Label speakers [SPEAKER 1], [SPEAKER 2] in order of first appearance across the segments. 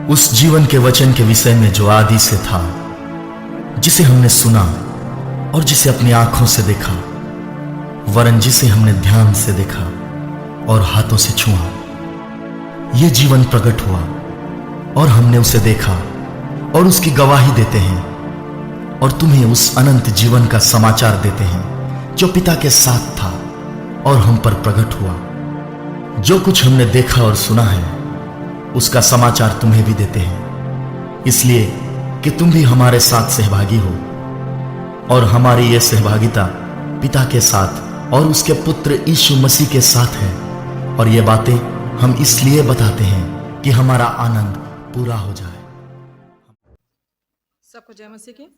[SPEAKER 1] उस जीवन के वचन के विषय में जो आदि से था, जिसे हमने सुना और जिसे अपनी आंखों से देखा, वरन जिसे हमने ध्यान से देखा और हाथों से छुआ। यह जीवन प्रकट हुआ और हमने उसे देखा और उसकी गवाही देते हैं और तुम्हें उस अनंत जीवन का समाचार देते हैं जो पिता के साथ था और हम पर प्रकट हुआ। जो कुछ हमने देखा और सुना है उसका समाचार तुम्हें भी देते हैं, इसलिए कि तुम भी हमारे साथ सहभागी हो। और हमारी यह सहभागिता पिता के साथ और उसके पुत्र यीशु मसीह के साथ है। और ये बातें हम इसलिए बताते हैं कि हमारा आनंद पूरा हो जाए।
[SPEAKER 2] सबको जय मसीह की।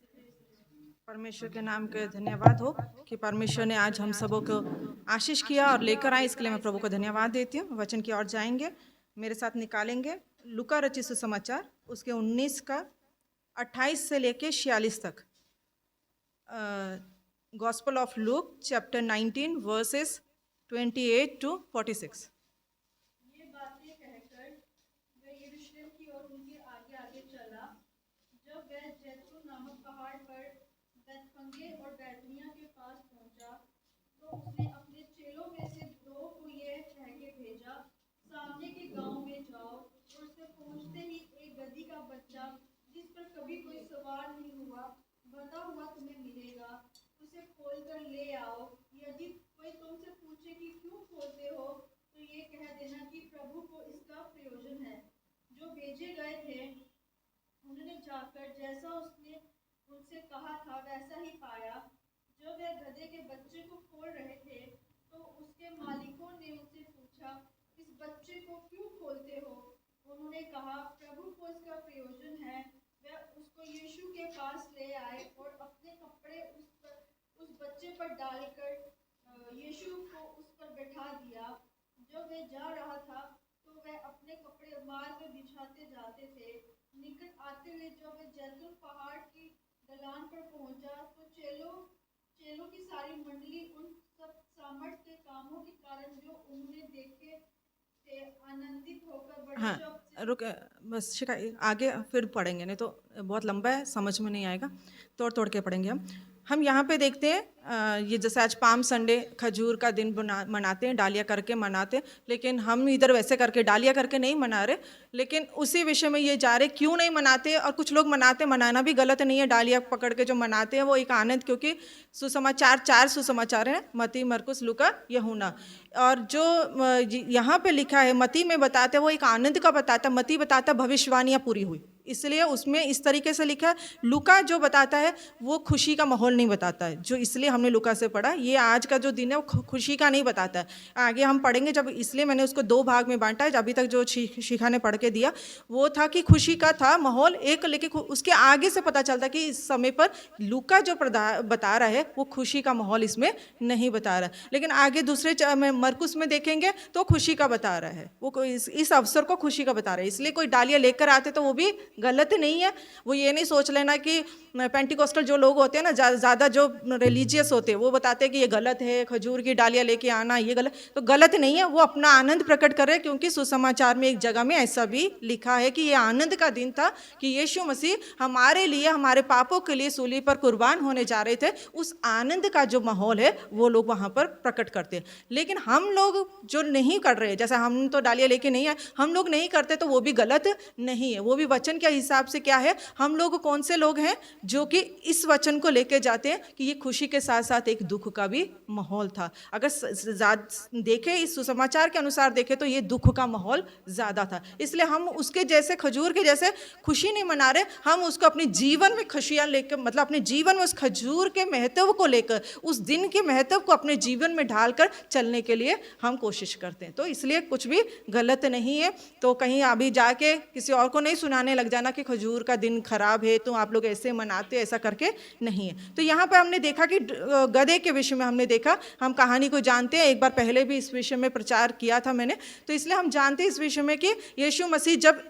[SPEAKER 2] परमेश्वर के नाम के धन्यवाद हो कि परमेश्वर ने आज हम सबों को आशीष किया और लेकर आए, इसके लिए मैं प्रभु को धन्यवाद देती हूँ। वचन की ओर जाएंगे, मेरे साथ निकालेंगे लूका रचित सुसमाचार उसके 19 का 28 से लेके 46 तक। Gospel of Luke chapter 19 versus 28 to 46।
[SPEAKER 3] ये बातें कहकर वह यरूशलेम की ओर उनके आगे आगे चला। जब वह जैतून नामक पहाड़ पर बैतफगे और बैतनिय्याह के पास पहुंचा, तो उसने अपने चेलों में से दो को यह कह के भेजा, सामने के गांव में जाओ और उससे पहुंचते ही एक गदही का बच्चा जिस पर कभी कोई सवार नहीं हुआ बंधा हुआ तुम्हें मिलेगा, उसे खोलकर ले आओ। यदि कोई तुमसे पूछे कि क्यों खोलते हो, तो ये कह देना कि प्रभु को इसका प्रयोजन है। जो भेजे गए थे उन्होंने जाकर जैसा उसने उनसे कहा था वैसा ही पाया। जब वे गधे के बच्चे को खोल रहे थे, तो उसके मालिकों ने उनसे पूछा, इस बच्चे को क्यों खोलते हो? उन्होंने कहा, प्रभु को इसका प्रयोजन है। वे उसको यीशु के पास ले आए और अपने कपड़े उस बच्चे पर डालकर यीशु को उस पर बैठा दिया। जब वे जा रहा था, तो वे अपने कपड़े मार्ग में बिछाते जाते थे। निकट आते हुए जब वे जैतून पहाड़ की ढलान पर पहुंचा, तो चेलों की सारी मंडली उन सब सामर्थ के कामों के कारण जो उन्होंने देखे थे आनंदित होकर बड़े
[SPEAKER 2] हाँ,
[SPEAKER 3] शब्द से
[SPEAKER 2] रुक बस शिखा, आगे फिर पढ़ेंगे, नहीं तो बहुत लंबा है, समझ में नहीं आएगा। तोड़ तोड़ के पढ़ेंगे हम यहाँ पे देखते हैं ये जैसे आज पाम संडे खजूर का दिन मनाते हैं, डालिया करके मनाते हैं, लेकिन हम इधर वैसे करके डालिया करके नहीं मना रहे, लेकिन उसी विषय में ये जा रहे क्यों नहीं मनाते। और कुछ लोग मनाते, मनाना भी गलत नहीं है। डालिया पकड़ के जो मनाते हैं वो एक आनंद, क्योंकि सुसमाचार 4 सुसमाचार हैं, मती, मरकुस, लूका, यूहन्ना। और जो यहाँ पे लिखा है मती में बताते वो एक आनंद का बताता, मती बताता भविष्यवाणियाँ पूरी हुई, इसलिए उसमें इस तरीके से लिखा है। लूका जो बताता है वो खुशी का माहौल नहीं बताता है, जो इसलिए हमने लूका से पढ़ा। ये आज का जो दिन है वो खुशी का नहीं बताता है, आगे हम पढ़ेंगे जब, इसलिए मैंने उसको 2 भाग में बांटा है। अभी तक जो शिखा ने पढ़ के दिया वो था कि खुशी का था माहौल एक, लेकिन उसके आगे से पता चलता कि इस समय पर लूका जो बता रहा है वो खुशी का माहौल इसमें नहीं बता रहा है। लेकिन आगे दूसरे में मरकुस में देखेंगे तो खुशी का बता रहा है, वो इस अवसर को खुशी का बता रहा है। इसलिए कोई डालियाँ लेकर आते तो वो भी गलत नहीं है। वो ये नहीं सोच लेना कि पेंटिकोस्टल जो लोग होते हैं ना, ज़्यादा जो रिलीजियस होते हैं वो बताते हैं कि ये गलत है, खजूर की डालियाँ लेके आना ये गलत, तो गलत नहीं है। वो अपना आनंद प्रकट कर रहे हैं, क्योंकि सुसमाचार में एक जगह में ऐसा भी लिखा है कि ये आनंद का दिन था कि यीशु मसीह हमारे लिए, हमारे पापों के लिए सूली पर कुर्बान होने जा रहे थे। उस आनंद का जो माहौल है वो लोग वहाँ पर प्रकट करते हैं। लेकिन हम लोग जो नहीं कर रहे, जैसे हम तो डालियाँ लेके नहीं आए, हम लोग नहीं करते तो वो भी गलत नहीं है। वो भी वचन के हिसाब से क्या है, हम लोग कौन से लोग हैं जो कि इस वचन को लेके जाते हैं कि ये खुशी के साथ साथ एक दुख का भी माहौल था। अगर देखें इस सुसमाचार के अनुसार देखें तो ये दुख का माहौल ज़्यादा था, इसलिए हम उसके जैसे खजूर के जैसे खुशी नहीं मना रहे, हम उसको अपने जीवन में खुशियाँ लेकर, मतलब अपने जीवन में उस खजूर के महत्व को लेकर, उस दिन के महत्व को अपने जीवन में ढालकर चलने के लिए हम कोशिश करते हैं। तो इसलिए कुछ भी गलत नहीं है। तो कहीं अभी जाके किसी और को नहीं सुनाने लग जाना कि खजूर का दिन खराब है तो आप लोग ऐसे मनाते, ऐसा करके नहीं है। तो यहाँ पर हमने देखा कि गधे के विषय में हमने देखा, हम कहानी को जानते हैं, एक बार पहले भी इस विषय में प्रचार किया था मैंने, तो इसलिए हम जानते हैं इस विषय में कि यीशु मसीह जब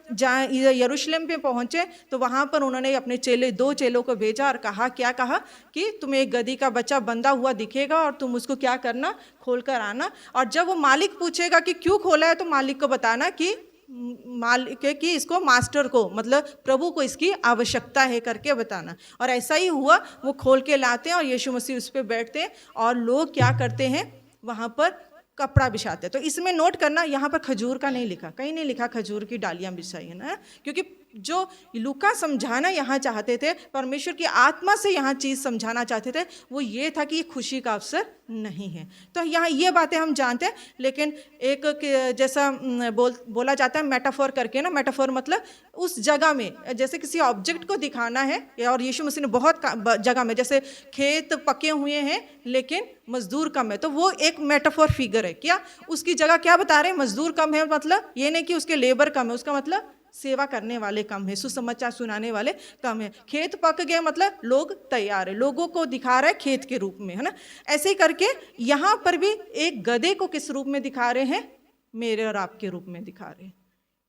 [SPEAKER 2] यरूशलेम पे पहुँचे तो वहाँ पर उन्होंने अपने 2 चेलों को भेजा और कहा, क्या कहा कि तुम्हें एक गधी का बच्चा बंधा हुआ दिखेगा और तुम उसको क्या करना, खोल कर आना। और जब वो मालिक पूछेगा कि क्यों खोला है, तो मालिक को बताना कि मालिक की इसको मास्टर को मतलब प्रभु को इसकी आवश्यकता है करके बताना। और ऐसा ही हुआ, वो खोल के लाते हैं और यीशु मसीह उस पर बैठते हैं और लोग क्या करते हैं वहाँ पर कपड़ा बिछाते हैं। तो इसमें नोट करना, यहाँ पर खजूर का नहीं लिखा, कहीं नहीं लिखा खजूर की डालियाँ बिछाई है ना, क्योंकि जो लूका समझाना यहाँ चाहते थे, परमेश्वर की आत्मा से यहाँ चीज़ समझाना चाहते थे, वो ये था कि ये खुशी का अवसर नहीं है। तो यहाँ ये बातें हम जानते हैं, लेकिन एक जैसा बोला जाता है मेटाफोर करके ना, मेटाफोर मतलब उस जगह में जैसे किसी ऑब्जेक्ट को दिखाना है, और यीशु मसीह ने बहुत जगह में, जैसे खेत पके हुए हैं लेकिन मजदूर कम है, तो वो एक मेटाफोर फिगर है। क्या उसकी जगह क्या बता रहे हैं, मजदूर कम है, मतलब ये नहीं कि उसके लेबर कम है, उसका मतलब सेवा करने वाले कम है, सुसमाचार सुनाने वाले कम है। खेत पक गए मतलब लोग तैयार है, लोगों को दिखा रहा है खेत के रूप में, है ना। ऐसे ही करके यहाँ पर भी एक गधे को किस रूप में दिखा रहे हैं, मेरे और आपके रूप में दिखा रहे हैं।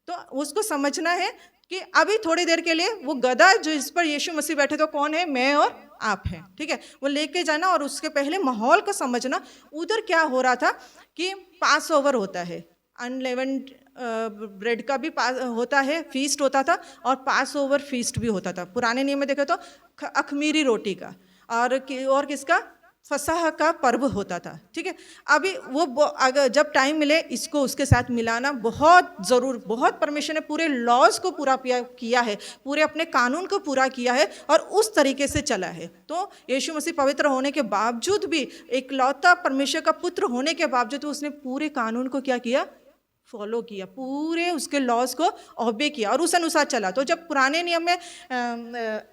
[SPEAKER 2] तो उसको समझना है कि अभी थोड़ी देर के लिए वो गधा जो इस पर यीशु मसीह बैठे तो कौन है, मैं और आप हैं, ठीक है। वो लेके जाना, और उसके पहले माहौल को समझना। उधर क्या हो रहा था कि पास ओवर होता है, अनलेवेंड ब्रेड का भी होता है, फीस्ट होता था, और पास ओवर फीस्ट भी होता था। पुराने नियम में देखे तो अखमीरी रोटी का और किसका, फसह का पर्व होता था, ठीक है। अभी वो अगर जब टाइम मिले इसको उसके साथ मिलाना बहुत ज़रूर, बहुत परमेश्वर ने पूरे लॉज को पूरा किया है, पूरे अपने कानून को पूरा किया है और उस तरीके से चला है। तो यीशु मसीह पवित्र होने के बावजूद भी, एकलौता परमेश्वर का पुत्र होने के बावजूद उसने पूरे कानून को क्या किया, फॉलो किया, पूरे उसके लॉज को ऑबे किया और उस अनुसार चला। तो जब पुराने नियम में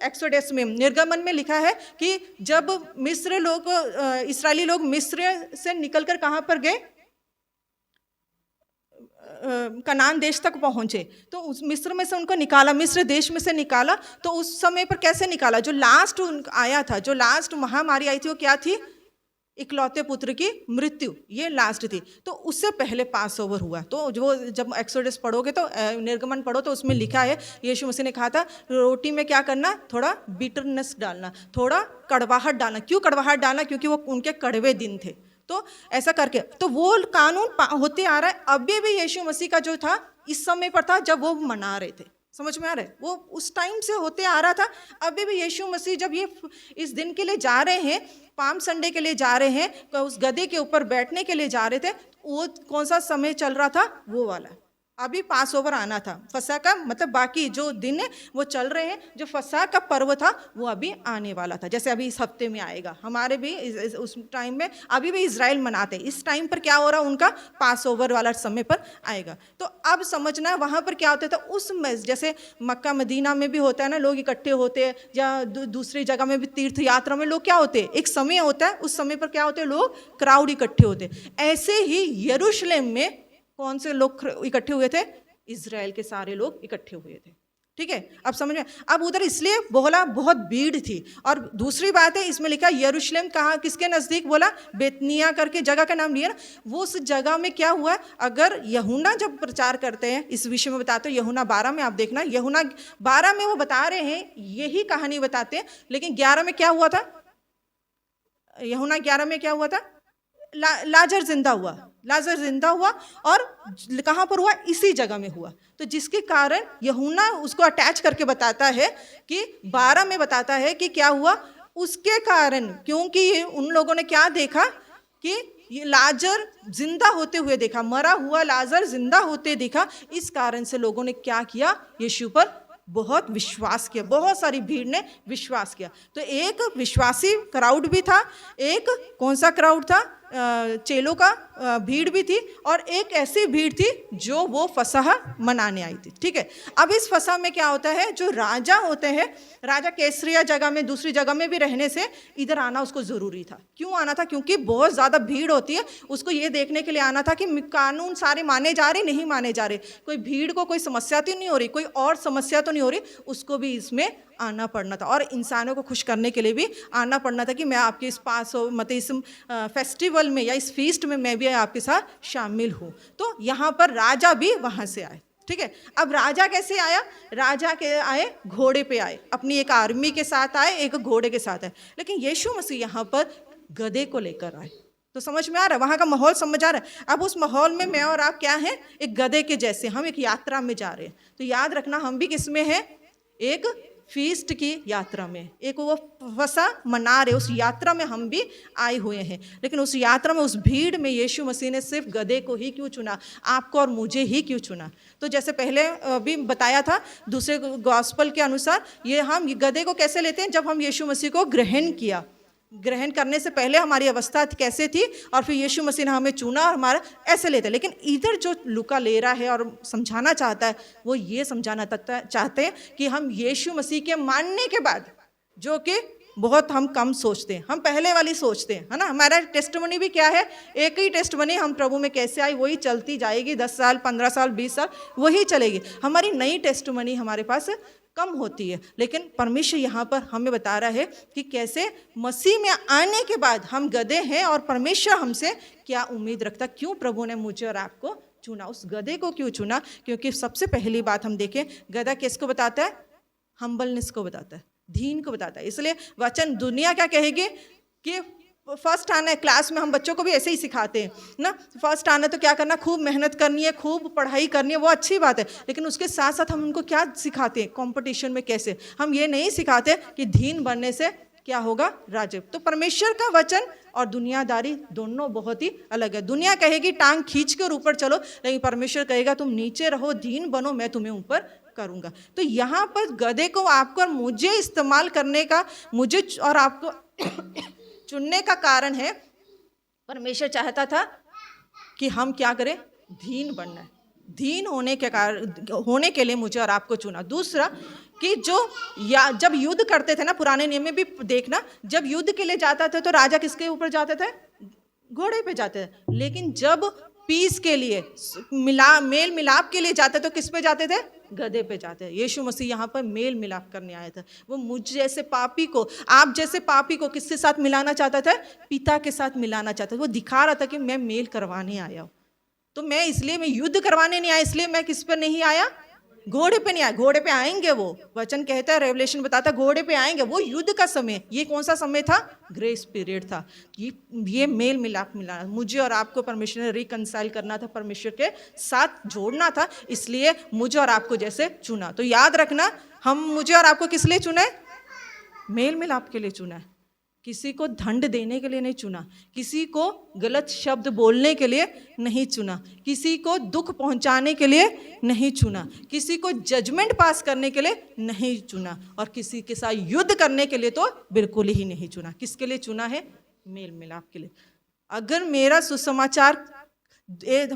[SPEAKER 2] एक्सोडस में, निर्गमन में लिखा है कि जब मिस्र लोग, इस्राएली लोग मिस्र से निकलकर कहाँ पर गए, कनान देश तक पहुँचे, तो उस मिस्र में से उनको निकाला, मिस्र देश में से निकाला। तो उस समय पर कैसे निकाला, जो लास्ट आया था, जो लास्ट महामारी आई थी वो क्या थी, इकलौते पुत्र की मृत्यु, ये लास्ट थी। तो उससे पहले पास ओवर हुआ। तो जो जब एक्सोडस पढ़ोगे तो निर्गमन पढ़ो तो उसमें लिखा है, यीशु मसीह ने कहा था रोटी में क्या करना, थोड़ा बिटरनेस डालना, थोड़ा कड़वाहट डालना। क्यों कड़वाहट डालना, क्योंकि वो उनके कड़वे दिन थे। तो ऐसा करके तो वो कानून होते आ रहा है। अभी भी यीशु मसीह का जो था इस समय पर था जब वो मना रहे थे, समझ में आ रहा है, वो उस टाइम से होते आ रहा था। अभी भी यीशु मसीह जब ये इस दिन के लिए जा रहे हैं, पाम संडे के लिए जा रहे हैं, तो उस गधे के ऊपर बैठने के लिए जा रहे थे, वो कौन सा समय चल रहा था, वो वाला। अभी पास ओवर आना था, फसह का मतलब बाकी जो दिन है वो चल रहे हैं, जो फसह का पर्व था वो अभी आने वाला था, जैसे अभी इस हफ्ते में आएगा। हमारे भी उस टाइम में अभी भी इजराइल मनाते, इस टाइम पर क्या हो रहा, उनका पास ओवर वाला समय पर आएगा। तो अब समझना वहाँ पर क्या होता था, उस जैसे मक्का मदीना में भी होता है ना, लोग इकट्ठे होते हैं, या दूसरी जगह में भी तीर्थ यात्रा में लोग क्या होते हैं, एक समय होता है, उस समय पर क्या होते हैं, लोग क्राउड इकट्ठे होते हैं। ऐसे ही यरूशलेम में कौन से लोग इकट्ठे हुए थे, इजराइल के सारे लोग इकट्ठे हुए थे, ठीक है। अब समझ में, अब उधर इसलिए बोला बहुत भीड़ थी। और दूसरी बात है, इसमें लिखा यरूशलेम कहाँ, किसके नज़दीक बोला, बेतनिया करके जगह का नाम लिया ना, वो उस जगह में क्या हुआ। अगर यूहन्ना जब प्रचार करते हैं, इस विषय में बताते हैं, यूहन्ना 12 में आप देखना, यूहन्ना 12 में वो बता रहे हैं, यही कहानी बताते हैं, लेकिन 11 में क्या हुआ था, यूहन्ना 11 में क्या हुआ था, लाजर जिंदा हुआ, लाजर जिंदा हुआ, और कहाँ पर हुआ, इसी जगह में हुआ। तो जिसके कारण यूहन्ना उसको अटैच करके बताता है कि 12 में बताता है कि क्या हुआ, उसके कारण, क्योंकि उन लोगों ने क्या देखा कि ये लाजर जिंदा होते हुए देखा, मरा हुआ लाजर जिंदा होते देखा। इस कारण से लोगों ने क्या किया, यीशु पर बहुत विश्वास किया, बहुत सारी भीड़ ने विश्वास किया। तो एक विश्वासी क्राउड भी था, एक कौन सा क्राउड था, चेलों का भीड़ भी थी, और एक ऐसी भीड़ थी जो वो फसह मनाने आई थी, ठीक है। अब इस फसह में क्या होता है, जो राजा होते हैं, राजा कैसरिया जगह में, दूसरी जगह में भी रहने से इधर आना उसको ज़रूरी था। क्यों आना था, क्योंकि बहुत ज़्यादा भीड़ होती है, उसको ये देखने के लिए आना था कि कानून सारे माने जा रहे, नहीं माने जा रहे, कोई भीड़ को कोई समस्या तो नहीं हो रही, कोई और समस्या तो नहीं हो रही, उसको भी इसमें आना पड़ना था। और इंसानों को खुश करने के लिए भी आना पड़ना था कि मैं आपके इस पास हो, मतलब इस फेस्टिवल में या इस फीस्ट में मैं भी आपके साथ शामिल हूँ। तो यहाँ पर राजा भी वहाँ से आए, ठीक है। अब राजा कैसे आया, राजा के आए घोड़े पे आए, अपनी एक आर्मी के साथ आए, एक घोड़े के साथ आए। लेकिन यीशु मसीह यहाँ पर गधे को लेकर आए, तो समझ में आ रहा है, वहाँ का माहौल समझ आ रहा है। अब उस माहौल में मैं और आप क्या हैं, एक गधे के जैसे, हम एक यात्रा में जा रहे हैं। तो याद रखना हम भी किस में हैं, एक फीस्ट की यात्रा में, एक वो वसा मना रहे, उस यात्रा में हम भी आए हुए हैं। लेकिन उस यात्रा में, उस भीड़ में यीशु मसीह ने सिर्फ गधे को ही क्यों चुना, आपको और मुझे ही क्यों चुना? तो जैसे पहले भी बताया था दूसरे गॉस्पल के अनुसार, ये हम गधे को कैसे लेते हैं, जब हम यीशु मसीह को ग्रहण किया। ग्रहण करने से पहले हमारी अवस्था कैसे थी, और फिर यीशु मसीह ने हमें चुना और हमारा ऐसे लेते। लेकिन इधर जो लूका ले रहा है और समझाना चाहता है, वो ये समझाना चाहते हैं कि हम यीशु मसीह के मानने के बाद, जो कि बहुत हम कम सोचते हैं, हम पहले वाली सोचते हैं, है ना। हमारा टेस्टमनी भी क्या है, एक ही टेस्टमनी, हम प्रभु में कैसे आई वही चलती जाएगी, 10 साल 15 साल 20 साल वही चलेगी। हमारी नई टेस्टमनी हमारे पास कम होती है। लेकिन परमेश्वर यहाँ पर हमें बता रहा है कि कैसे मसीह में आने के बाद हम गधे हैं, और परमेश्वर हमसे क्या उम्मीद रखता, क्यों प्रभु ने मुझे और आपको चुना, उस गधे को क्यों चुना। क्योंकि सबसे पहली बात हम देखें, गधा किसको बताता है, हम्बलनेस को बताता है, दीन को बताता है। इसलिए वचन, दुनिया क्या कहेगी कि फर्स्ट आना है, क्लास में हम बच्चों को भी ऐसे ही सिखाते हैं ना, फर्स्ट आना तो क्या करना, खूब मेहनत करनी है, खूब पढ़ाई करनी है, वो अच्छी बात है। लेकिन उसके साथ साथ हम उनको क्या सिखाते हैं, कंपटीशन में कैसे, हम ये नहीं सिखाते कि दीन बनने से क्या होगा, राज्य। तो परमेश्वर का वचन और दुनियादारी दोनों बहुत ही अलग है। दुनिया कहेगी टांग खींच कर ऊपर चलो, लेकिन परमेश्वर कहेगा तुम नीचे रहो, दीन बनो, मैं तुम्हें ऊपर करूंगा। तो यहाँ पर गधे को आपको और मुझे इस्तेमाल करने का, मुझे और आपको चुनने का कारण है, परमेश्वर चाहता था कि हम क्या करें, दीन बनना है। दीन होने के लिए मुझे और आपको चुना। दूसरा कि जब युद्ध करते थे ना, पुराने नियम में भी देखना, जब युद्ध के लिए जाता था तो राजा किसके ऊपर जाते थे, घोड़े पे जाते थे। लेकिन जब पीस के लिए, मेल मिलाप के लिए जाते तो किस पे जाते थे, गधे पे जाते हैं। यीशु मसीह यहाँ पर मेल मिलाप करने आया था। वो मुझ जैसे पापी को, आप जैसे पापी को किसके साथ मिलाना चाहता था, पिता के साथ मिलाना चाहता था। वो दिखा रहा था कि मैं मेल करवाने आया हूँ। तो मैं युद्ध करवाने नहीं आया, इसलिए मैं किस पर नहीं आया, घोड़े पे नहीं आया। घोड़े पे आएंगे, वो वचन कहता है, रेवलेशन बताता है घोड़े पे आएंगे। वो युद्ध का समय, ये कौन सा समय था, ग्रेस पीरियड था। ये मेल मिलाप मिलाना, मुझे और आपको परमेश्वर ने रिकंसाइल करना था, परमेश्वर के साथ जोड़ना था, इसलिए मुझे और आपको जैसे चुना। तो याद रखना, हम मुझे और आपको किस लिए चुना है, मेल मिलाप के लिए चुना है। किसी को दंड देने के लिए नहीं चुना, किसी को गलत शब्द बोलने के लिए नहीं चुना, किसी को दुख पहुंचाने के लिए नहीं चुना, किसी को जजमेंट पास करने के लिए नहीं चुना, और किसी के साथ युद्ध करने के लिए तो बिल्कुल ही नहीं चुना। किसके लिए चुना है, मेल मिलाप के लिए। अगर मेरा सुसमाचार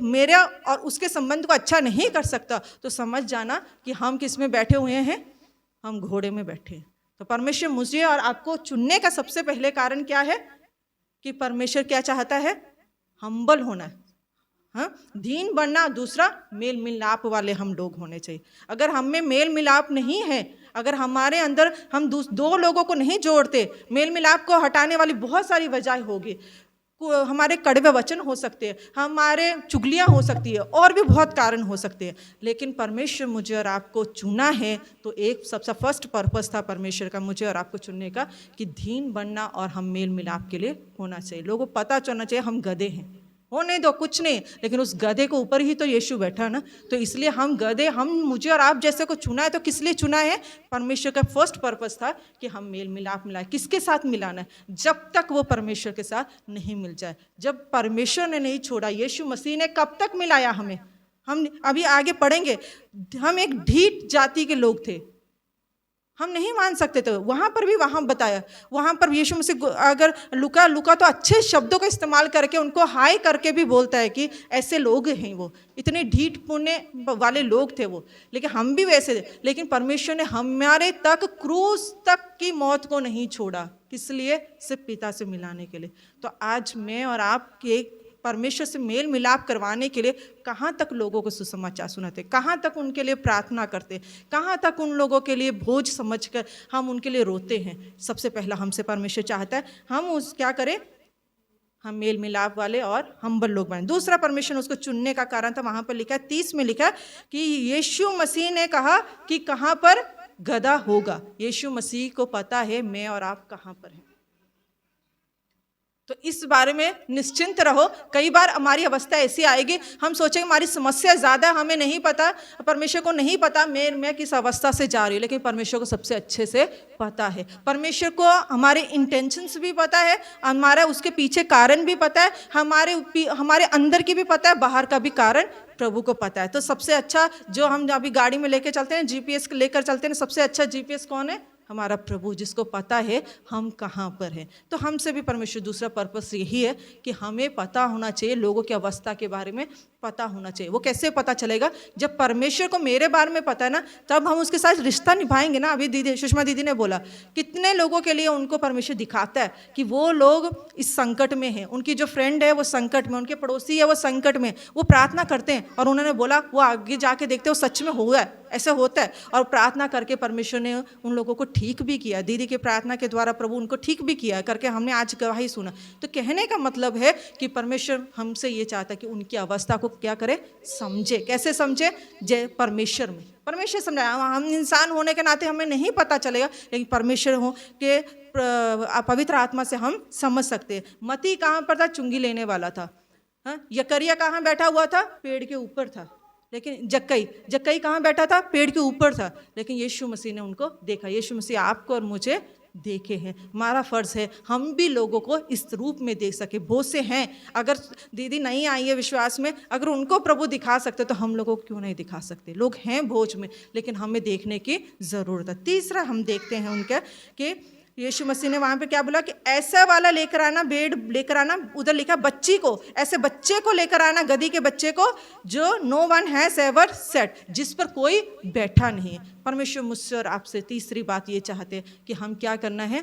[SPEAKER 2] मेरा और उसके संबंध को अच्छा नहीं कर सकता, तो समझ जाना कि हम किस में बैठे हुए हैं, हम घोड़े में बैठे हैं। तो परमेश्वर मुझे और आपको चुनने का सबसे पहले कारण क्या है, कि परमेश्वर क्या चाहता है, हम्बल होना है, हाँ, दीन बनना। दूसरा, मेल मिलाप वाले हम लोग होने चाहिए। अगर हम में मेल मिलाप नहीं है, अगर हमारे अंदर हम दो लोगों को नहीं जोड़ते, मेल मिलाप को हटाने वाली बहुत सारी वजह होगी। हमारे कड़वे वचन हो सकते हैं, हमारे चुगलियाँ हो सकती है, और भी बहुत कारण हो सकते हैं। लेकिन परमेश्वर मुझे और आपको चुना है, तो एक सबसे फर्स्ट पर्पस था परमेश्वर का मुझे और आपको चुनने का, कि दीन बनना और हम मेल मिलाप के लिए होना चाहिए। लोगों को पता चलना चाहिए हम गधे हैं, होने दो कुछ नहीं, लेकिन उस गधे को ऊपर ही तो यीशु बैठा ना। तो इसलिए हम गधे, हम मुझे और आप जैसे को चुना है। तो किस लिए चुना है, परमेश्वर का फर्स्ट पर्पस था कि हम मेल मिलाप मिलाए। किसके साथ मिलाना है, जब तक वो परमेश्वर के साथ नहीं मिल जाए। जब परमेश्वर ने नहीं छोड़ा, यीशु मसीह ने कब तक मिलाया हमें, हम अभी आगे पढ़ेंगे। हम एक ढीठ जाति के लोग थे, हम नहीं मान सकते थे। वहाँ पर भी वहाँ बताया, वहाँ पर यीशु मसीह, अगर लुका तो अच्छे शब्दों का इस्तेमाल करके उनको हाय करके भी बोलता है कि ऐसे लोग हैं, वो इतने ढीठ पुण्य वाले लोग थे वो। लेकिन हम भी वैसे थे, लेकिन परमेश्वर ने हमारे तक क्रूस तक की मौत को नहीं छोड़ा। किस लिए, सिर्फ पिता से मिलाने के लिए। तो आज मैं और आप के परमेश्वर से मेल मिलाप करवाने के लिए कहाँ तक लोगों को सुसमाचार सुनाते, कहाँ तक उनके लिए प्रार्थना करते, कहाँ तक उन लोगों के लिए बोझ समझकर हम उनके लिए रोते हैं। सबसे पहला हमसे परमेश्वर चाहता है हम क्या करें, हम मेल मिलाप वाले और हम्बल लोग बने। दूसरा, परमेश्वर उसको चुनने का कारण था, वहाँ पर लिखा है 30 में लिखा कि यीशु मसीह ने कहा कि कहाँ पर गधा होगा। यीशु मसीह को पता है मैं और आप कहाँ पर हैं। तो इस बारे में निश्चिंत रहो। कई बार हमारी अवस्था ऐसी आएगी, हम सोचेंगे हमारी समस्या ज़्यादा, हमें नहीं पता, परमेश्वर को नहीं पता मैं किस अवस्था से जा रही हूँ, लेकिन परमेश्वर को सबसे अच्छे से पता है। परमेश्वर को हमारे इंटेंशंस भी पता है, हमारा उसके पीछे कारण भी पता है, हमारे अंदर की भी पता है, बाहर का भी कारण प्रभु को पता है। तो सबसे अच्छा जो हम अभी गाड़ी में लेके चलते हैं, जीपीएस लेकर चलते हैं, सबसे अच्छा जीपीएस कौन है? हमारा प्रभु, जिसको पता है हम कहाँ पर हैं। तो हमसे भी परमेश्वर दूसरा पर्पस यही है कि हमें पता होना चाहिए, लोगों की अवस्था के बारे में पता होना चाहिए। वो कैसे पता चलेगा? जब परमेश्वर को मेरे बारे में पता है ना, तब हम उसके साथ रिश्ता निभाएंगे ना। अभी दीदी सुषमा दीदी ने बोला कितने लोगों के लिए उनको परमेश्वर दिखाता है कि वो लोग इस संकट में हैं, उनकी जो फ्रेंड है वो संकट में, उनके पड़ोसी है वो संकट में, वो प्रार्थना करते हैं और उन्होंने बोला वो आगे जाके देखते हो सच में हुआ है, ऐसा होता है। और प्रार्थना करके परमेश्वर ने उन लोगों को ठीक भी किया। दीदी के प्रार्थना के द्वारा प्रभु उनको ठीक भी किया करके हमने आज गवाही सुना। तो कहने का मतलब है कि परमेश्वर हमसे ये चाहता है कि उनकी अवस्था को क्या करे? समझे। कैसे समझे? जय परमेश्वर में, परमेश्वर समझाया। हम इंसान होने के नाते हमें नहीं पता चलेगा, लेकिन परमेश्वर हो के पवित्र आत्मा से हम समझ सकते हैं। मती कहाँ पर था? चुंगी लेने वाला था। हाँ, यकरिया कहाँ बैठा हुआ था? पेड़ के ऊपर था। लेकिन जक्कई कहाँ बैठा था? पेड़ के ऊपर था। लेकिन यीशु मसीह ने उनको देखा। यीशु मसीह आपको और मुझे देखे हैं। हमारा फ़र्ज़ है हम भी लोगों को इस रूप में देख सके। बहुत से हैं, अगर दीदी नहीं आई है विश्वास में, अगर उनको प्रभु दिखा सकते तो हम लोगों को क्यों नहीं दिखा सकते? लोग हैं भोज में, लेकिन हमें देखने की ज़रूरत है। तीसरा हम देखते हैं उनका कि यीशु मसीह ने वहाँ पे क्या बोला कि ऐसा वाला लेकर आना, भेड़ लेकर आना, उधर लिखा बच्ची को, ऐसे बच्चे को लेकर आना, गधी के बच्चे को, जो no one has ever set, जिस पर कोई बैठा नहीं है। परमेश्वर मुझसे और आपसे तीसरी बात ये चाहते हैं कि हम क्या करना है?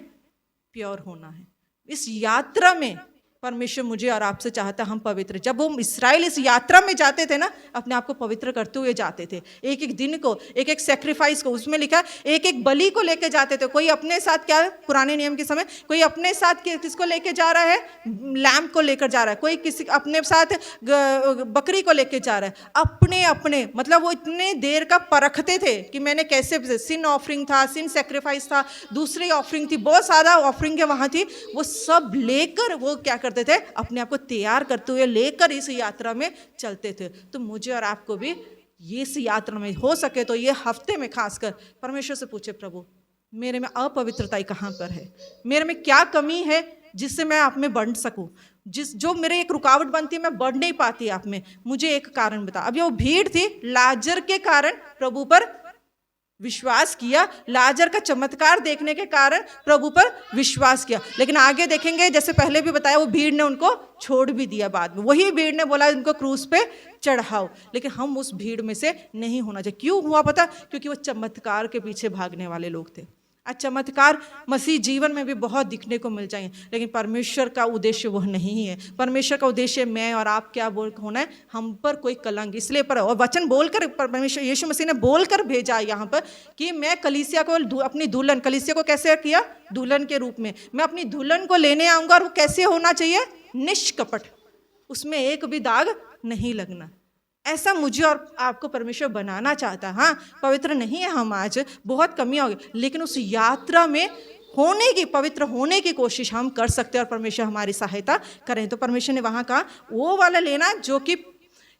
[SPEAKER 2] प्योर होना है। इस यात्रा में परमेश्वर मुझे और आपसे चाहता हम पवित्र। जब वो इस्राएल इस यात्रा में जाते थे ना, अपने आप को पवित्र करते हुए जाते थे। एक एक दिन को, एक एक सेक्रीफाइस को, उसमें लिखा एक एक बलि को लेके जाते थे। कोई अपने साथ क्या, पुराने नियम के समय कोई अपने साथ किसको लेके जा रहा है? लैम्प को लेकर जा रहा है। कोई किसी अपने साथ बकरी को लेके जा रहा है। अपने अपने मतलब वो इतने देर का परखते थे कि मैंने कैसे, सिन ऑफरिंग था, सिन सेक्रीफाइस था, दूसरी ऑफरिंग थी, बहुत सारा ऑफरिंग है वहाँ थी। वो सब लेकर वो क्या करते थे? अपने आप को तैयार करते हुए लेकर इस यात्रा में चलते थे। तो मुझे और आपको भी ये इस यात्रा में हो सके तो ये हफ्ते में खासकर परमेश्वर से पूछे, प्रभु मेरे में अपवित्रता कहाँ पर है? मेरे में क्या कमी है जिससे मैं आप में बढ़ सकूं? जो मेरे एक रुकावट बनती है, मैं बढ़ नहीं पाती आप में, मुझे एक कारण बता। अब ये वो भीड़ थी, लाजर के कारण प्रभु पर विश्वास किया, लाजर का चमत्कार देखने के कारण प्रभु पर विश्वास किया। लेकिन आगे देखेंगे, जैसे पहले भी बताया, वो भीड़ ने उनको छोड़ भी दिया। बाद में वही भीड़ ने बोला उनको क्रूस पे चढ़ाओ, लेकिन हम उस भीड़ में से नहीं होना चाहिए। क्यों हुआ पता? क्योंकि वो चमत्कार के पीछे भागने वाले लोग थे। आज चमत्कार मसीह जीवन में भी बहुत दिखने को मिल जाएंगे, लेकिन परमेश्वर का उद्देश्य वह नहीं है। परमेश्वर का उद्देश्य मैं और आप क्या होना है? हम पर कोई कलंक, इसलिए पर और वचन बोलकर परमेश्वर यीशु मसीह ने बोलकर भेजा यहाँ पर कि मैं कलीसिया को, अपनी दुल्हन, कलीसिया को कैसे किया? दुल्हन के रूप में मैं अपनी दुल्हन को लेने आऊँगा। और वो कैसे होना चाहिए? निष्कपट, उसमें एक भी दाग नहीं लगना। ऐसा मुझे और आपको परमेश्वर बनाना चाहता है। हाँ, पवित्र नहीं है हम, आज बहुत कमियां होगी, लेकिन उस यात्रा में होने की, पवित्र होने की कोशिश हम कर सकते हैं और परमेश्वर हमारी सहायता करें। तो परमेश्वर ने वहाँ कहा वो वाला लेना जो कि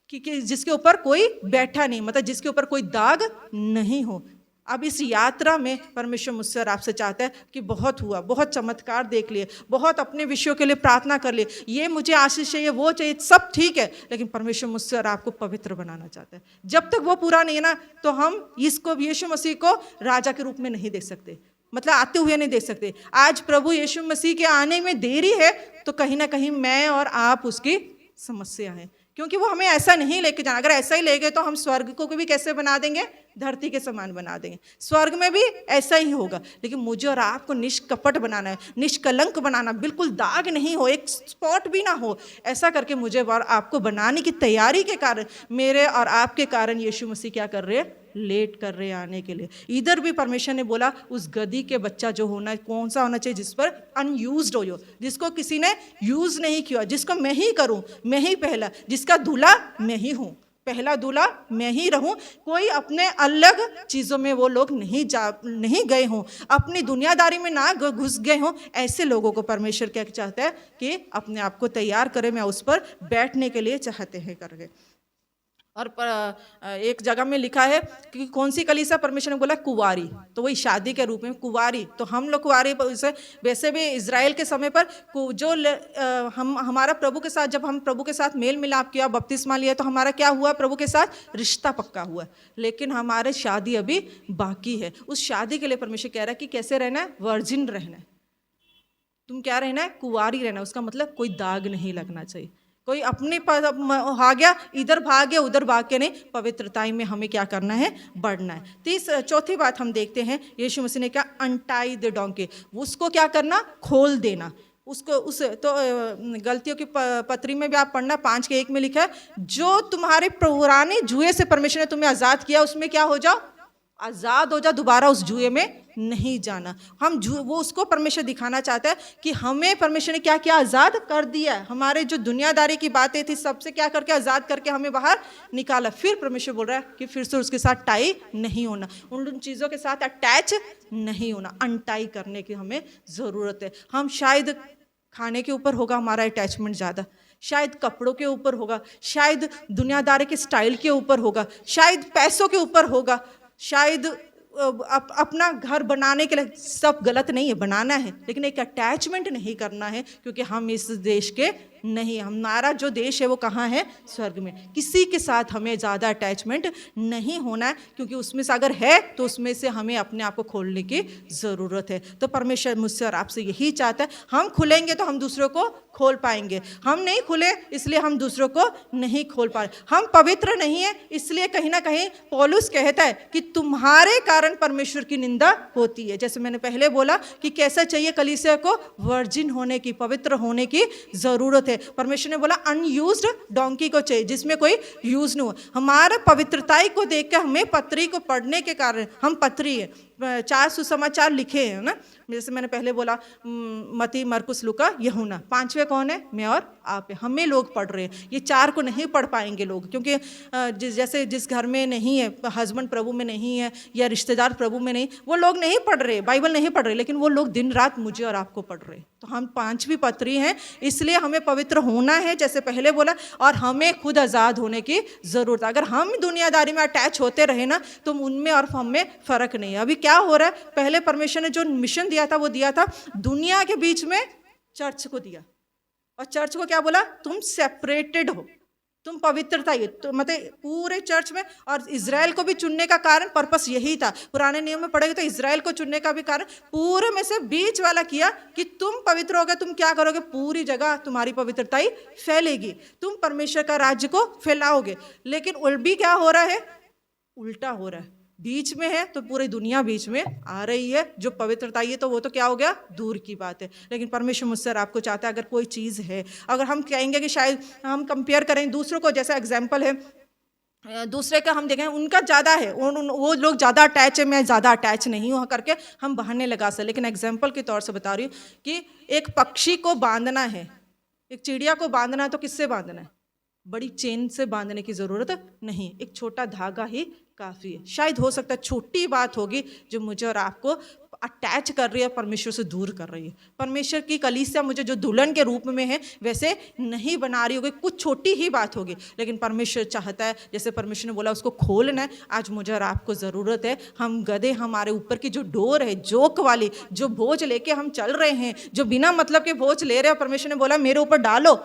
[SPEAKER 2] जिसके ऊपर कोई बैठा नहीं, मतलब जिसके ऊपर कोई दाग नहीं हो। अब इस यात्रा में परमेश्वर मुझसे और आपसे चाहता है कि बहुत हुआ, बहुत चमत्कार देख लिए, बहुत अपने विषयों के लिए प्रार्थना कर लिए, ये मुझे आशीष चाहिए, वो चाहिए, सब ठीक है, लेकिन परमेश्वर मुझसे और आपको पवित्र बनाना चाहता है। जब तक वो पूरा नहीं है ना, तो हम इसको, यीशु मसीह को राजा के रूप में नहीं देख सकते, मतलब आते हुए नहीं देख सकते। आज प्रभु यीशु मसीह के आने में देरी है, तो कहीं ना कहीं मैं और आप उसकी समस्या है, क्योंकि वो हमें ऐसा नहीं लेके जाना। अगर ऐसा ही ले गए तो हम स्वर्ग को भी कैसे बना देंगे? धरती के समान बना देंगे। स्वर्ग में भी ऐसा ही होगा, लेकिन मुझे और आपको निष्कपट बनाना है, निष्कलंक बनाना, बिल्कुल दाग नहीं हो, एक स्पॉट भी ना हो। ऐसा करके मुझे और आपको बनाने की तैयारी के कारण, मेरे और आपके कारण यीशु मसीह क्या कर रहे हैं? लेट कर रहे हैं आने के लिए। इधर भी परमेश्वर ने बोला उस गधी के बच्चा जो होना है, कौन सा होना चाहिए? जिस पर अनयूज्ड हो, जिसको किसी ने यूज नहीं किया, जिसको मैं ही करूं, मैं ही पहला, जिसका दूल्हा मैं ही हूं। पहला दूल्हा मैं ही रहूं, कोई अपने अलग चीज़ों में वो लोग नहीं गए हों, अपनी दुनियादारी में ना घुस गए हों। ऐसे लोगों को परमेश्वर क्या चाहता है कि अपने आप को तैयार करें, मैं उस पर बैठने के लिए चाहते हैं करके। और एक जगह में लिखा है कि कौन सी कलीसिया, परमेश्वर ने बोला कुंवारी, तो वही शादी के रूप में कुंवारी। तो हम लोग कुंवारी, वैसे भी इज़राइल के समय पर जो हमारा प्रभु के साथ, जब हम प्रभु के साथ मेल मिलाप किया, बपतिस्मा लिया, तो हमारा क्या हुआ, प्रभु के साथ रिश्ता पक्का हुआ। लेकिन हमारे शादी अभी बाकी है। उस शादी के लिए परमेश्वर कह रहा है कि कैसे रहना है, वर्जिन रहना है। तुम क्या रहना है, कुंवारी रहना है। उसका मतलब कोई दाग नहीं लगना चाहिए, कोई अपने आ गया, इधर भाग गया उधर भाग के नहीं, पवित्रताई में हमें क्या करना है, बढ़ना है। चौथी बात हम देखते हैं, यीशु मसीह ने क्या, अनटाई द डोंकी, उसको क्या करना, खोल देना उसको। तो गलतियों की पत्री में भी आप पढ़ना, 5:1 में लिखा है, जो तुम्हारे पुराने जुए से परमेश्वर ने तुम्हें आज़ाद किया, उसमें क्या हो जाओ, आज़ाद हो जाओ, दोबारा उस जुए में नहीं जाना। वो उसको परमेश्वर दिखाना चाहता है कि हमें परमेश्वर ने क्या क्या आज़ाद कर दिया है। हमारे जो दुनियादारी की बातें थी, सबसे क्या करके आज़ाद करके हमें बाहर निकाला। फिर परमेश्वर बोल रहा है कि फिर से उसके साथ टाई नहीं होना, उन चीज़ों के साथ अटैच नहीं होना, अनटाई करने की हमें ज़रूरत है। हम शायद खाने के ऊपर होगा हमारा अटैचमेंट ज़्यादा, शायद कपड़ों के ऊपर होगा, शायद दुनियादारी के स्टाइल के ऊपर होगा, शायद पैसों के ऊपर होगा, शायद अपना घर बनाने के लिए। सब गलत नहीं है, बनाना है, लेकिन एक अटैचमेंट नहीं करना है, क्योंकि हम इस देश के नहीं, हमारा जो देश है वो कहाँ है, स्वर्ग में। किसी के साथ हमें ज़्यादा अटैचमेंट नहीं होना है, क्योंकि उसमें से अगर है तो उसमें से हमें अपने आप को खोलने की ज़रूरत है। तो परमेश्वर मुझसे और आपसे यही चाहता है, हम खुलेंगे तो हम दूसरों को खोल पाएंगे, हम नहीं खुले इसलिए हम दूसरों को नहीं खोल पा रहे। हम पवित्र नहीं है, इसलिए कहीं ना कहीं पौलुस कहता है कि तुम्हारे कारण परमेश्वर की निंदा होती है। जैसे मैंने पहले बोला कि कैसा चाहिए कलीसिया को, वर्जिन होने की, पवित्र होने की ज़रूरत है। परमेश्वर ने बोला अनयूज्ड डोंकी को चाहिए, जिसमें कोई यूज न हो। हमारा पवित्रताई को देखकर हमें पत्री को पढ़ने के कारण, हम पत्री है, 4 सुसमाचार लिखे हैं ना, जैसे मैंने पहले बोला, मती, मरकुस, लूका, यूहन्ना। 5वें कौन है, मैं और आप है, हमें लोग पढ़ रहे हैं। ये 4 को नहीं पढ़ पाएंगे लोग, क्योंकि जैसे जिस घर में नहीं है, हस्बैंड प्रभु में नहीं है या रिश्तेदार प्रभु में नहीं, वो लोग नहीं पढ़ रहे, बाइबल नहीं पढ़ रहे, लेकिन वो लोग दिन रात मुझे और आपको पढ़ रहे। तो हम 5वीं पत्री हैं, इसलिए हमें पवित्र होना है, जैसे पहले बोला, और हमें खुद आज़ाद होने की ज़रूरत है। अगर हम दुनियादारी में अटैच होते रहे ना, तो उनमें और हम में फ़र्क नहीं है। अभी क्या हो रहा है, पहले परमेश्वर ने जो मिशन दिया था, वो दिया था दुनिया के बीच में चर्च को दिया, और चर्च को क्या बोला, तुम सेपरेटेड हो, तुम पवित्रता ही, तो मतलब पूरे चर्च में। और इज़राइल को भी चुनने का कारण, पर्पस यही था। पुराने नियम में पढ़ेगा तो इज़राइल को चुनने का भी कारण पूरे में से बीच वाला किया कि तुम पवित्र हो गए, तुम क्या करोगे, पूरी जगह तुम्हारी पवित्रता ही फैलेगी, तुम परमेश्वर का राज्य को फैलाओगे। लेकिन भी क्या हो रहा है, उल्टा हो रहा है। बीच में है तो पूरी दुनिया बीच में आ रही है, जो पवित्रता है तो वो तो क्या हो गया, दूर की बात है। लेकिन परमेश्वर मुझसे आपको चाहता है, अगर कोई चीज़ है, अगर हम कहेंगे कि शायद हम कंपेयर करें दूसरों को, जैसा एग्जाम्पल है दूसरे का, हम देखें उनका ज़्यादा है, वो लोग ज़्यादा अटैच है, मैं ज़्यादा अटैच नहीं हूँ करके हम बहाने लगा सकते। लेकिन एग्जाम्पल के तौर से बता रही हूँ कि एक पक्षी को बांधना है, एक चिड़िया को बांधना है, तो किससे बांधना है, बड़ी चेन से बांधने की ज़रूरत नहीं, एक छोटा धागा ही काफ़ी है। शायद हो सकता है छोटी बात होगी जो मुझे और आपको अटैच कर रही है, परमेश्वर से दूर कर रही है। परमेश्वर की कलीसिया मुझे जो दुल्हन के रूप में है वैसे नहीं बना रही होगी, कुछ छोटी ही बात होगी, लेकिन परमेश्वर चाहता है, जैसे परमेश्वर ने बोला उसको खोलना है। आज मुझे और आपको ज़रूरत है, हम गधे, हमारे ऊपर की जो डोर है, जोक वाली, जो बोझ लेके हम चल रहे हैं, जो बिना मतलब के बोझ ले रहे हैं, परमेश्वर ने बोला मेरे ऊपर डालो,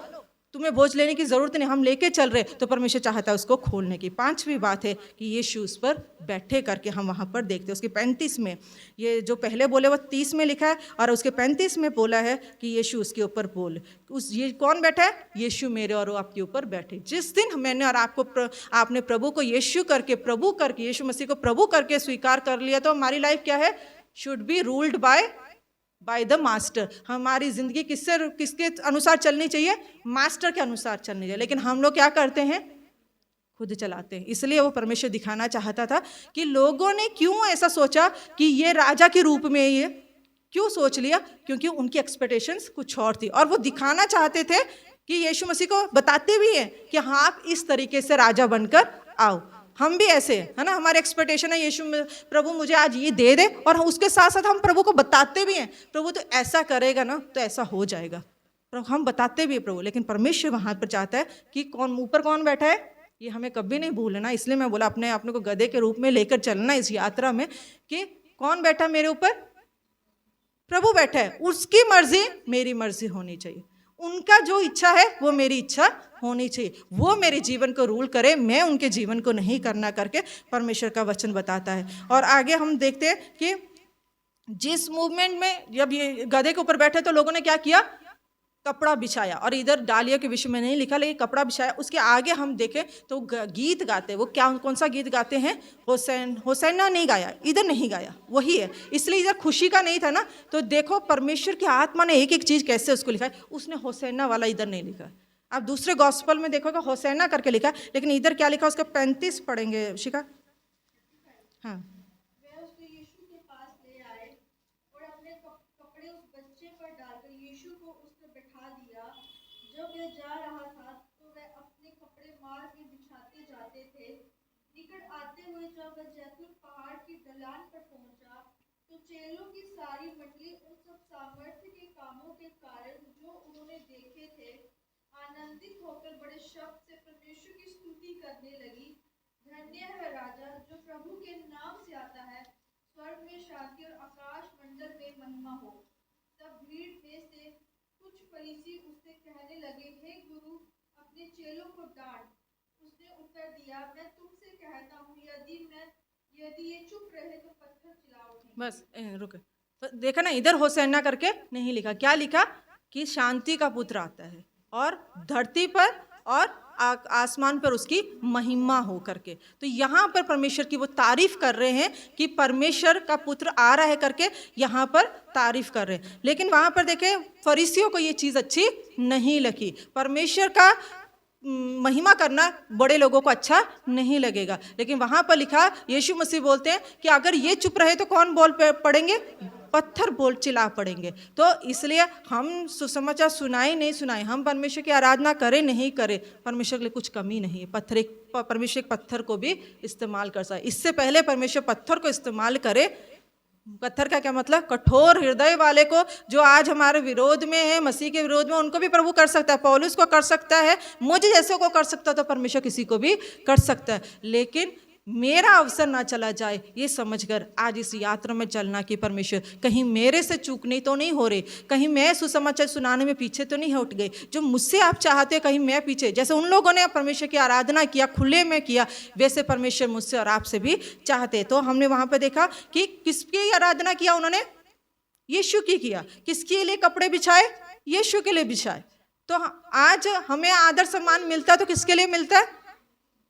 [SPEAKER 2] तुम्हें बोझ लेने की ज़रूरत नहीं, हम लेके चल रहे। तो परमेश्वर चाहता है उसको खोलने की। 5वीं बात है कि यीशु उस पर बैठे करके हम वहाँ पर देखते हैं। उसके 35 में, ये जो पहले बोले वो 30 में लिखा है, और उसके 35 में बोला है कि यीशु उसके ऊपर बोल। ये कौन बैठा है, यीशु मेरे और आपके ऊपर बैठे। जिस दिन मैंने और आपने प्रभु को यीशु करके, प्रभु करके, यीशु मसीह को प्रभु करके स्वीकार कर लिया, तो हमारी लाइफ क्या है, should be ruled by the master. हमारी ज़िंदगी किसके अनुसार चलनी चाहिए, मास्टर के अनुसार चलनी चाहिए। लेकिन हम लोग क्या करते हैं, खुद चलाते हैं। इसलिए वो परमेश्वर दिखाना चाहता था कि लोगों ने क्यों ऐसा सोचा कि ये राजा के रूप में, ये क्यों सोच लिया, क्योंकि उनकी एक्सपेक्टेशंस कुछ और थी, और वो दिखाना चाहते थे कि यीशु मसीह को बताते भी हैं कि हाँ आप इस तरीके से राजा बनकर आओ। हम भी ऐसे है ना, हमारे एक्सपेक्टेशन है यीशु प्रभु मुझे आज ये दे दे, और उसके साथ साथ हम प्रभु को बताते भी हैं प्रभु तो ऐसा करेगा ना तो ऐसा हो जाएगा, प्रभु हम बताते भी हैं प्रभु। लेकिन परमेश्वर वहाँ पर चाहता है कि कौन ऊपर कौन बैठा है ये हमें कभी नहीं भूलना। इसलिए मैं बोला अपने को गधे के रूप में लेकर चलना इस यात्रा में कि कौन बैठा मेरे ऊपर, प्रभु बैठा है, उसकी मर्जी मेरी मर्जी होनी चाहिए, उनका जो इच्छा है वो मेरी इच्छा होनी चाहिए, वो मेरे जीवन को रूल करे, मैं उनके जीवन को नहीं करना करके परमेश्वर का वचन बताता है। और आगे हम देखते हैं कि जिस मूवमेंट में जब ये गधे के ऊपर बैठे तो लोगों ने क्या किया, कपड़ा बिछाया, और इधर डालिया के विषय में नहीं लिखा लेकिन कपड़ा बिछाया। उसके आगे हम देखें तो गीत गाते, वो क्या कौन सा गीत गाते हैं, होसैना नहीं गाया, इधर नहीं गाया, वही है, इसलिए इधर खुशी का नहीं था ना। तो देखो परमेश्वर की आत्मा ने एक एक चीज कैसे उसको लिखा है, उसने होसैना वाला इधर नहीं लिखा। आप दूसरे गॉस्पल में देखोगे होसैना करके लिखा, लेकिन इधर क्या लिखा उसका 35 पढ़ेंगे शिखा। हाँ
[SPEAKER 3] वह उसको यीशु के पास ले आए और अपने कपड़े उस बच्चे पर डालकर यीशु को उस पर बैठा दिया। जब वह जा रहा था तो वह अपने कपड़े मार्ग में बिछाते जाते थे। निकट आते हुए जब वह जैतून पहाड़ की ढलान पर पहुंचा तो चेलों की सारी मंडली उन सब सामर्थ्य के कामों के कारण जो उन्होंने देखे थे आनंदित होकर बड़े शब्द से परमेश्वर की स्तुति करने लगी। धन्य है राजा जो प्रभु के नाम से आता है, स्वर्ग में शांति और आकाश मंडल में महिमा हो। तब भीड़ में से कुछ फरीसी उससे कहने लगे, हे गुरु अपने चेलों को डांट। उसने उत्तर दिया, मैं तुमसे कहता हूँ यदि ये चुप रहे तो पत्थर चिल्ला उठेंगे।
[SPEAKER 2] बस रुके, तो देखा ना इधर होसैना करके नहीं लिखा, क्या लिखा कि शांति का पुत्र आता है और धरती पर और आसमान पर उसकी महिमा हो करके। तो यहाँ पर परमेश्वर की वो तारीफ कर रहे हैं कि परमेश्वर का पुत्र आ रहा है करके यहाँ पर तारीफ कर रहे हैं। लेकिन वहाँ पर देखें फरीसियों को ये चीज़ अच्छी नहीं लगी, परमेश्वर का महिमा करना बड़े लोगों को अच्छा नहीं लगेगा। लेकिन वहाँ पर लिखा यीशु मसीह बोलते हैं कि अगर ये चुप रहे तो कौन बोल पड़ेंगे, पत्थर बोल चिल्ला पड़ेंगे। तो इसलिए हम सुसमाचार सुनाए नहीं सुनाए, हम परमेश्वर की आराधना करें नहीं करें, परमेश्वर के लिए कुछ कमी नहीं है। परमेश्वर एक पत्थर को भी इस्तेमाल कर सकता है। इससे पहले परमेश्वर पत्थर को इस्तेमाल करे, पत्थर का क्या मतलब, कठोर हृदय वाले को जो आज हमारे विरोध में है, मसीह के विरोध में, उनको भी प्रभु कर सकता है, पौलुस को कर सकता है, मुझे जैसे को कर सकता है, तो परमेश्वर किसी को भी कर सकता है। लेकिन मेरा अवसर ना चला जाए ये समझकर आज इस यात्रा में चलना कि परमेश्वर कहीं मेरे से चूक नहीं तो नहीं हो रही, कहीं मैं सुसमाचार सुनाने में पीछे तो नहीं हट गई, जो मुझसे आप चाहते कहीं मैं पीछे, जैसे उन लोगों ने परमेश्वर की आराधना किया खुले में किया, वैसे परमेश्वर मुझसे और आपसे भी चाहते। तो हमने वहाँ पर देखा कि किसकी आराधना किया उन्होंने, यीशु की किया। किसके लिए कपड़े बिछाए, यीशु के लिए बिछाए। तो आज हमें आदर सम्मान मिलता है तो किसके लिए मिलता है,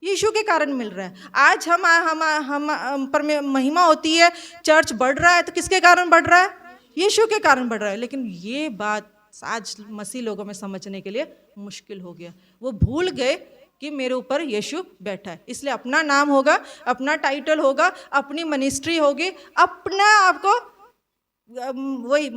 [SPEAKER 2] यीशु के कारण मिल रहा है। आज हम पर महिमा होती है, चर्च बढ़ रहा है तो किसके कारण बढ़ रहा है, यीशु के कारण बढ़ रहा है। लेकिन ये बात आज मसीह लोगों में समझने के लिए मुश्किल हो गया, वो भूल गए कि मेरे ऊपर यीशु बैठा है, इसलिए अपना नाम होगा, अपना टाइटल होगा, अपनी मिनिस्ट्री होगी, अपना आपको वही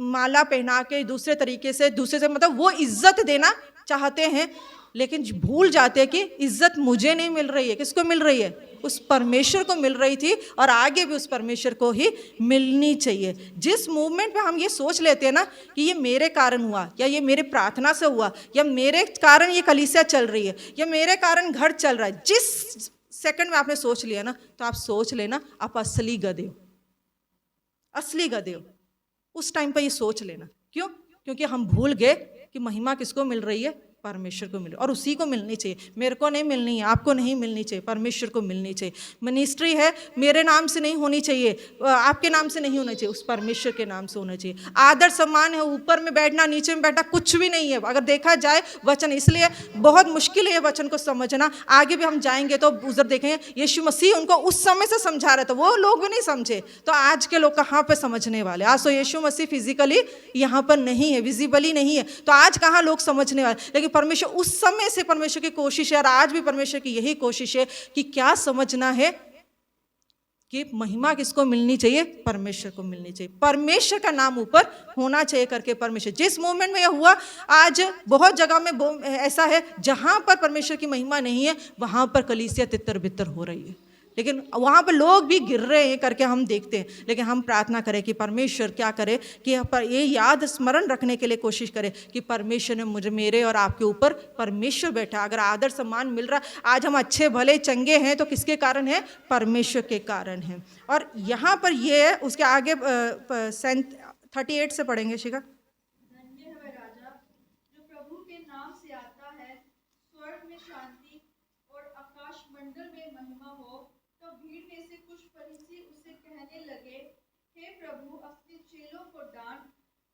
[SPEAKER 2] माला पहना के दूसरे तरीके से मतलब वो इज्जत देना चाहते हैं, लेकिन भूल जाते हैं कि इज्जत मुझे नहीं मिल रही है, किसको मिल रही है, उस परमेश्वर को मिल रही थी और आगे भी उस परमेश्वर को ही मिलनी चाहिए। जिस मूवमेंट में हम ये सोच लेते हैं ना कि ये मेरे कारण हुआ, या ये मेरे प्रार्थना से हुआ, या मेरे कारण ये कलीसिया चल रही है, या मेरे कारण घर चल रहा है, जिस सेकंड में आपने सोच लिया ना, तो आप सोच लेना आप असली गधे हो, असली गधे हो। उस टाइम पर ये सोच लेना, क्यों, क्योंकि हम भूल गए कि महिमा किसको मिल रही है, परमेश्वर को मिले, और उसी को मिलनी चाहिए। मेरे को नहीं मिलनी है, आपको नहीं मिलनी चाहिए, परमेश्वर को मिलनी चाहिए। मिनिस्ट्री है मेरे नाम से नहीं होनी चाहिए, आपके नाम से नहीं होना चाहिए, उस परमेश्वर के नाम से होना चाहिए। आदर सम्मान है, ऊपर में बैठना नीचे में बैठना कुछ भी नहीं है अगर देखा जाए वचन। इसलिए बहुत मुश्किल है वचन को समझना। आगे भी हम जाएंगे तो उधर देखेंगे यीशु मसीह उनको उस समय से समझा रहा था, वो लोग भी नहीं समझे, तो आज के लोग कहाँ पर समझने वाले। आज तो यीशु मसीह फिजिकली यहाँ पर नहीं है, विजिबली नहीं है, तो आज कहाँ लोग समझने वाले। लेकिन परमेश्वर उस समय से परमेश्वर की कोशिश है और आज भी परमेश्वर की यही कोशिश है कि क्या समझना है, कि महिमा किसको मिलनी चाहिए? परमेश्वर को मिलनी चाहिए, परमेश्वर का नाम ऊपर होना चाहिए करके परमेश्वर। जिस मोमेंट में यह हुआ, आज बहुत जगह में ऐसा है जहाँ पर परमेश्वर की महिमा नहीं है, वहाँ पर कलीसिया तितर बितर हो रही है, लेकिन वहाँ पर लोग भी गिर रहे हैं करके हम देखते हैं। लेकिन हम प्रार्थना करें कि परमेश्वर क्या करे कि ये याद स्मरण रखने के लिए कोशिश करें कि परमेश्वर ने मुझे, मेरे और आपके ऊपर परमेश्वर बैठा। अगर आदर सम्मान मिल रहा, आज हम अच्छे भले चंगे हैं तो किसके कारण है? परमेश्वर के कारण है। और यहाँ पर ये है, उसके आगे 38 से पढ़ेंगे शिखा।
[SPEAKER 3] धन्य है वह राजा जो प्रभु के नाम से आता है। स्वर्ग में शांति और आकाश मंडल में महिमा हो। तो भीड़ में से कुछ फरीसी उससे कहने लगे, हे प्रभु, अपने चेलों को डांट।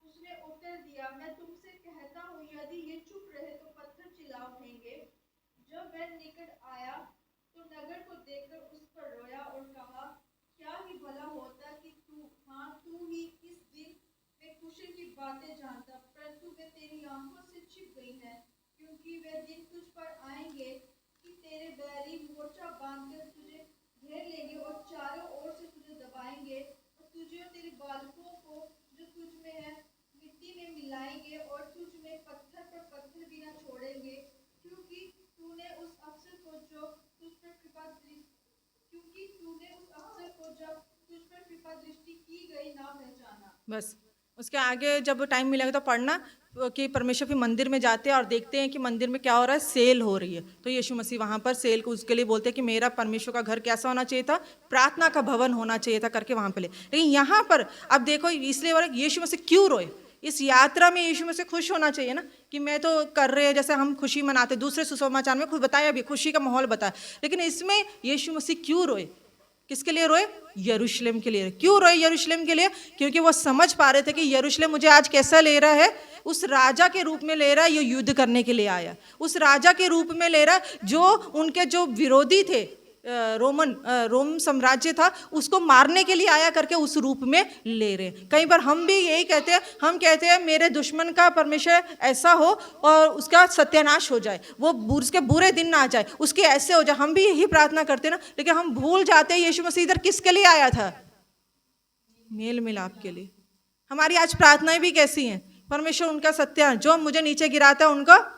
[SPEAKER 3] उसने उत्तर दिया, मैं तुमसे कहता हूँ, यदि ये चुप रहे तो पत्थर चिल्ला उठेंगे। जब वह निकट आया तो नगर को देखकर उस पर रोया और कहा, क्या ही भला होता कि तू ही इस दिन में कुशल की बातें जानता, परंतु वे तेरी आंखों से छिप गई हैं, क्योंकि वे दिन तुझ पर आएंगे कि तेरे बैरी मोर्चा बांधकर तुझे घेर लेंगे और चारों ओर से तुझे दबाएंगे और तुझे और तेरे बालकों को जो तुझ में है मिट्टी में मिलाएंगे और तुझ में पत्थर पर पत्थर भी न छोड़ेंगे, क्योंकि तूने उस अवसर को जब तुझ पर कृपा दृष्टि की गई ना पहचाना।
[SPEAKER 2] बस उसके आगे जब टाइम मिलेगा तो पढ़ना कि परमेश्वर के मंदिर में जाते हैं और देखते हैं कि मंदिर में क्या हो रहा है, सेल हो रही है। तो यीशु मसीह वहाँ पर सेल को उसके लिए बोलते हैं कि मेरा परमेश्वर का घर कैसा होना चाहिए था? प्रार्थना का भवन होना चाहिए था करके वहाँ पे ले। लेकिन यहाँ पर अब देखो, इसलिए यीशु मसीह क्यों रोए? इस यात्रा में यीशु मसीह खुश होना चाहिए ना, कि मैं तो कर रहे हैं, जैसे हम खुशी मनाते, दूसरे सुसमाचार में खुद बताया भी, खुशी का माहौल बताया। लेकिन इसमें यीशु मसीह क्यों रोए? किसके लिए रोए? यरूशलेम के लिए। क्यों रोए यरूशलेम के लिए? क्योंकि वो समझ पा रहे थे कि यरूशलेम मुझे आज कैसा ले रहा है, उस राजा के रूप में ले रहा है, ये युद्ध करने के लिए आया। उस राजा के रूप में ले रहा है जो उनके जो विरोधी थे, रोम साम्राज्य था, उसको मारने के लिए आया करके उस रूप में ले रहे। कई बार हम भी यही कहते हैं, हम कहते हैं मेरे दुश्मन का परमेश्वर ऐसा हो और उसका सत्यानाश हो जाए, वो उसके बुरे दिन ना आ जाए, उसके ऐसे हो जाए। हम भी यही प्रार्थना करते हैं ना, लेकिन हम भूल जाते हैं यीशु मसीह इधर किसके लिए आया था? मेल मिलाप के लिए। हमारी आज प्रार्थनाएं भी कैसी हैं? परमेश्वर उनका सत्यानाश, जो मुझे नीचे गिराता है उनका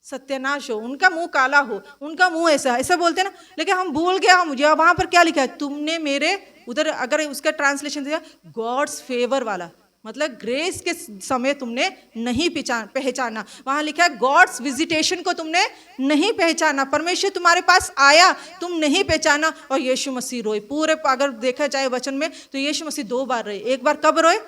[SPEAKER 2] सत्यानाश हो, उनका मुंह काला हो, उनका मुंह ऐसा बोलते हैं ना। लेकिन हम भूल गया, मुझे वहां पर क्या लिखा है? तुमने मेरे, उधर अगर उसका ट्रांसलेशन दिया गॉड्स फेवर वाला, मतलब ग्रेस के समय तुमने नहीं पहचाना। वहां लिखा है गॉड्स विजिटेशन को तुमने नहीं पहचाना, परमेश्वर तुम्हारे पास आया, तुम नहीं पहचाना। और यीशु मसीह रोए। पूरे अगर देखा जाए वचन में तो यीशु मसीह 2 बार रोए। एक बार कब रोए?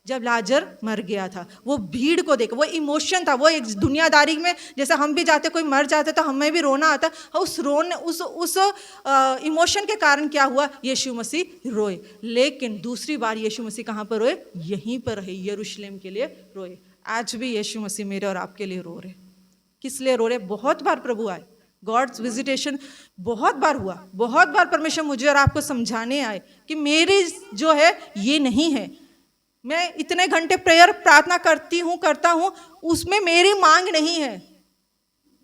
[SPEAKER 2] जब लाजर मर गया था। वो भीड़ को देख, वो इमोशन था, वो एक दुनियादारी में जैसे हम भी जाते, कोई मर जाते तो हमें भी रोना आता। उस इमोशन के कारण क्या हुआ? यीशु मसीह रोए। लेकिन दूसरी बार यीशु मसीह कहाँ पर रोए? यहीं पर रहे, यरूशलेम के लिए रोए। आज भी यीशु मसीह मेरे और आपके लिए रो रहे। किस लिए रो रहे? बहुत बार प्रभु आए, गॉड्स विजिटेशन बहुत बार हुआ, बहुत बार परमेश्वर मुझे और आपको समझाने आए कि मेरी जो है ये नहीं है। मैं इतने घंटे प्रेयर प्रार्थना करता हूँ, उसमें मेरी मांग नहीं है।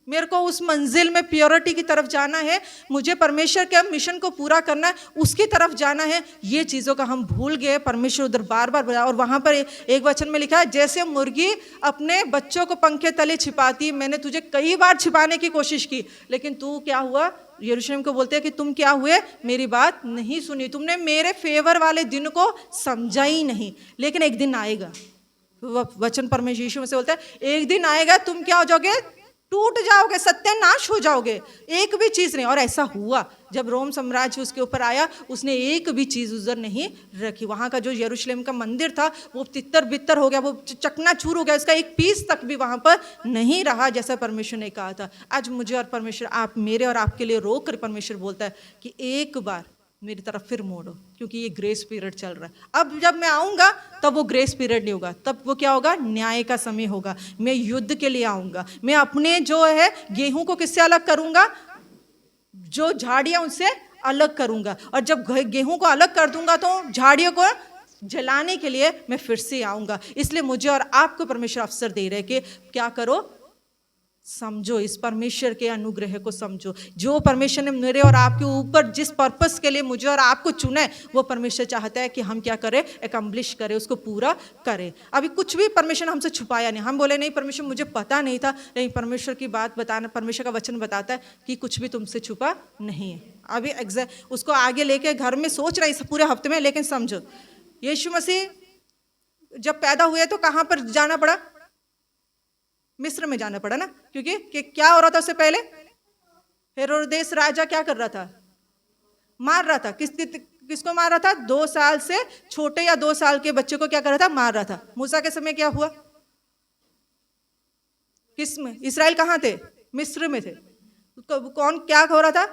[SPEAKER 2] मेरे को उस मंजिल में प्योरिटी की तरफ जाना है, मुझे परमेश्वर के मिशन को पूरा करना है, उसकी तरफ जाना है। ये चीज़ों का हम भूल गए। परमेश्वर उधर बार बार बताया। और वहाँ पर एक वचन में लिखा है, जैसे मुर्गी अपने बच्चों को पंखे तले छिपाती, मैंने तुझे कई बार छिपाने की कोशिश की, लेकिन तू क्या हुआ? यरूशलेम को बोलते हैं कि तुम क्या हुए? मेरी बात नहीं सुनी, तुमने मेरे फेवर वाले दिन को समझा ही नहीं। लेकिन एक दिन आएगा, वचन परमेश्वर यीशु में से बोलता है, एक दिन आएगा तुम क्या हो जाओगे? टूट जाओगे, सत्यानाश हो जाओगे, एक भी चीज नहीं। और ऐसा हुआ। जब रोम साम्राज्य उसके ऊपर आया, उसने एक भी चीज उधर नहीं रखी। वहां का जो यरूशलेम का मंदिर था वो तितर बितर हो गया, वो चकनाचूर हो गया, उसका एक पीस तक भी वहां पर नहीं रहा जैसा परमेश्वर ने कहा था। आज मुझे और परमेश्वर, आप मेरे और आपके लिए रोक कर परमेश्वर बोलता है कि एक बार मेरी तरफ फिर मोड़ो, क्योंकि ये ग्रेस पीरियड चल रहा है। अब जब मैं आऊँगा तब वो ग्रेस पीरियड नहीं होगा, तब वो क्या होगा? न्याय का समय होगा। मैं युद्ध के लिए आऊँगा। मैं अपने जो है गेहूं को किससे अलग करूँगा? जो झाड़ियाँ उनसे अलग करूँगा। और जब गेहूं को अलग कर दूंगा तो झाड़ियों को जलाने के लिए मैं फिर से आऊँगा। इसलिए मुझे और आपको परमेश्वर अवसर दे रहे कि क्या करो? समझो, इस परमेश्वर के अनुग्रह को समझो। जो परमेश्वर ने मेरे और आपके ऊपर जिस पर्पस के लिए मुझे और आपको चुना है, वो परमेश्वर चाहता है कि हम क्या करें, एकम्प्लिश करें, उसको पूरा करें। अभी कुछ भी परमेश्वर ने हमसे छुपाया नहीं। हम बोले नहीं परमेश्वर मुझे पता नहीं था, नहीं, परमेश्वर की बात बताना, परमेश्वर का वचन बताता है कि कुछ भी तुमसे छुपा नहीं है। अभी एग्जैक्ट उसको आगे लेके घर में सोच रहे इस पूरे हफ्ते में, लेकिन समझो यीशु मसीह जब पैदा हुए तो कहाँ पर जाना पड़ा? मिस्र में जाना पड़ा ना, क्योंकि कि क्या हो रहा था उससे पहले? हेरोदेस राजा क्या कर रहा था? मार रहा था। किसको मार रहा था? 2 साल से छोटे या 2 साल के बच्चे को क्या कर रहा था? मार रहा था। मूसा के समय क्या हुआ? किस में? इस्राएल कहाँ थे? मिस्र में थे। कौन क्या हो रहा था?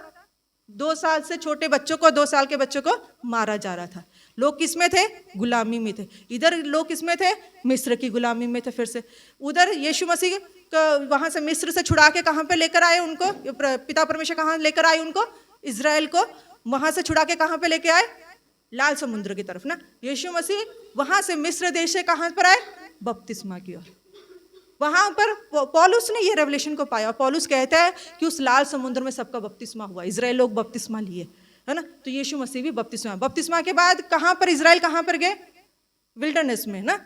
[SPEAKER 2] 2 साल से छोटे बच्चों को, 2 साल के बच्चों को मारा जा रहा था। लोग किस में थे? गुलामी में थे। इधर लोग किस में थे? मिस्र की गुलामी में थे। फिर से उधर यीशु मसीह वहां से मिस्र से छुड़ा के कहाँ पे लेकर आए उनको? पिता परमेश्वर कहाँ लेकर आए उनको? इजराइल को वहां से छुड़ा के कहाँ पे लेके आए? लाल समुद्र की तरफ ना। यीशु मसीह वहां से मिस्र देश से कहाँ पर आए? बपतिस्मा की ओर। वहां पर पौलुस ने ये रेवलेशन को पाया। पौलुस कहता है कि उस लाल समुद्र में सबका बपतिस्मा हुआ, इजराइल लोग बपतिस्मा लिए, है ना। तो यीशु मसीह भी बपतिस्मा के बाद कहाँ पर इजराइल कहाँ पर गए? विल्डरनेस में ना,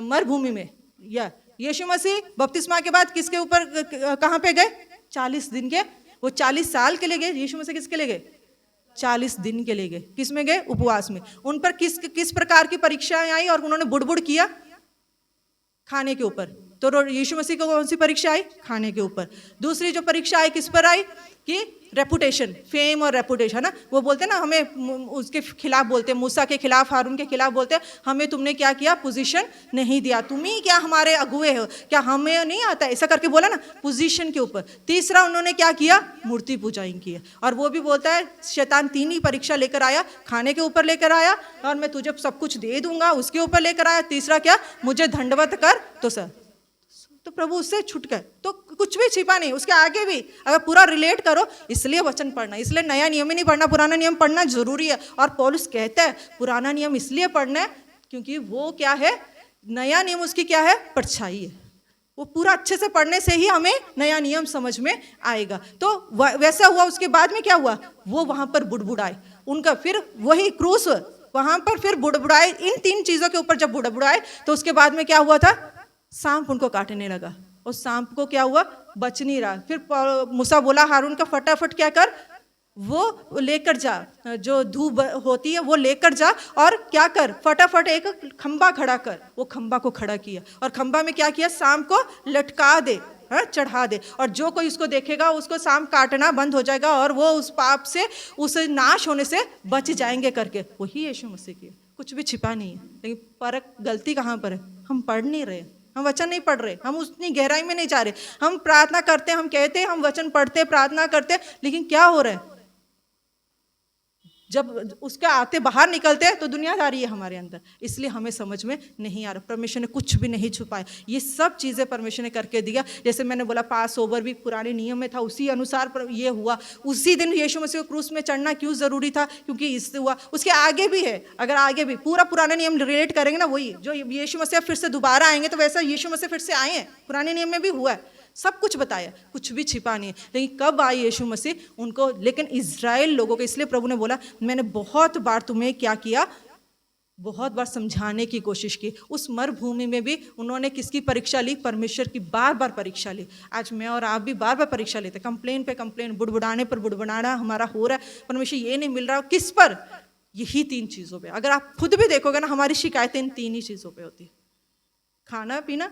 [SPEAKER 2] मरुभूमि में। या यीशु मसीह बपतिस्मा के बाद किसके ऊपर कहाँ पे गए? 40 दिन के, वो 40 साल के लिए गए। यीशु मसीह किसके लिए गए? 40 दिन के लिए गए। किस में गए? उपवास में। उन पर किस प्रकार की परीक्षाएं आई और उन्होंने बुड़बुड़ किया? खाने के ऊपर। तो यीशु मसीह को कौन सी परीक्षा आई? खाने के ऊपर। दूसरी जो परीक्षा आई किस पर आई? कि रेपुटेशन, फेम और रेपुटेशन ना। वो बोलते ना, हमें उसके खिलाफ बोलते, मूसा के खिलाफ, हारून के खिलाफ बोलते, हमें तुमने क्या किया? पोजीशन नहीं दिया। तुम ही क्या हमारे अगुए हो? क्या हमें नहीं आता? ऐसा करके बोला ना, पोजीशन के ऊपर। तीसरा उन्होंने क्या किया? मूर्ति पूजाई की। और वो भी बोलता है शैतान 3 ही परीक्षा लेकर आया। खाने के ऊपर लेकर आया, और मैं तुझे सब कुछ दे दूंगा, उसके ऊपर लेकर आया। तीसरा क्या? मुझे दंडवत कर। तो सर, तो प्रभु उससे छूट गए। तो कुछ भी छिपा नहीं। उसके आगे भी अगर पूरा रिलेट करो, इसलिए वचन पढ़ना, इसलिए नया नियम ही नहीं पढ़ना, पुराना नियम पढ़ना जरूरी है। और पौलुस कहता है पुराना नियम इसलिए पढ़ना है क्योंकि वो क्या है? नया नियम उसकी क्या है? परछाई है। वो पूरा अच्छे से पढ़ने से ही हमें नया नियम समझ में आएगा। तो वैसा हुआ। उसके बाद में क्या हुआ? वो वहां पर बुड़बुड़ाए उनका, फिर वही क्रूस वहां पर फिर बुड़बुड़ाए। इन 3 चीजों के ऊपर जब बुड़बुड़ाए तो उसके बाद में क्या हुआ था? सांप उनको काटने लगा। और सांप को क्या हुआ? बच नहीं रहा। फिर मूसा बोला हारून का, फटाफट क्या कर, वो लेकर जा, जो धूप होती है वो लेकर जा, और क्या कर, फटाफट एक खंबा खड़ा कर। वो खंबा को खड़ा किया, और खंबा में क्या किया? सांप को लटका दे, चढ़ा दे। और जो कोई उसको देखेगा उसको सांप काटना बंद हो जाएगा, और वो उस पाप से, उस नाश होने से बच जाएंगे करके। वही यीशु मसीह की। कुछ भी छिपा नहीं है। लेकिन परख गलती कहाँ पर है? हम पढ़ नहीं रहे, हम वचन नहीं पढ़ रहे, हम उतनी गहराई में नहीं जा रहे। हम प्रार्थना करते, हम कहते हम वचन पढ़ते, प्रार्थना करते, लेकिन क्या हो रहा है? जब उसके आते बाहर निकलते हैं तो दुनियादारी है हमारे अंदर। इसलिए हमें समझ में नहीं आ रहा। परमेश्वर ने कुछ भी नहीं छुपाया। ये सब चीज़ें परमेश्वर ने करके दिया। जैसे मैंने बोला पास ओवर भी पुराने नियम में था, उसी अनुसार पर ये हुआ। उसी दिन यीशु मसीह को क्रूस में चढ़ना क्यों ज़रूरी था? क्योंकि इससे हुआ। उसके आगे भी है। अगर आगे भी पूरा पुराने नियम रिलेट करेंगे ना, वही जो यीशु मसीह फिर से दोबारा आएंगे तो वैसा यीशु मसीह फिर से आए हैं। पुराने नियम में भी हुआ है, सब कुछ बताया, कुछ भी छिपा नहीं है। लेकिन कब आए यीशु मसीह उनको? लेकिन इज़राइल लोगों को, इसलिए प्रभु ने बोला मैंने बहुत बार तुम्हें क्या किया? बहुत बार समझाने की कोशिश की। उस मरुभूमि में भी उन्होंने किसकी परीक्षा ली? परमेश्वर की बार बार परीक्षा ली। आज मैं और आप भी बार बार परीक्षा लेते, कंप्लेन पे कंप्लेन, बुड़बुड़ाने पर बुड़बुड़ाना हमारा हो रहा है। परमेश्वर ये नहीं मिल रहा। किस पर? यही 3 चीज़ों पे। अगर आप खुद भी देखोगे ना, हमारी शिकायतें इन 3 ही चीज़ों पे होती है। खाना पीना,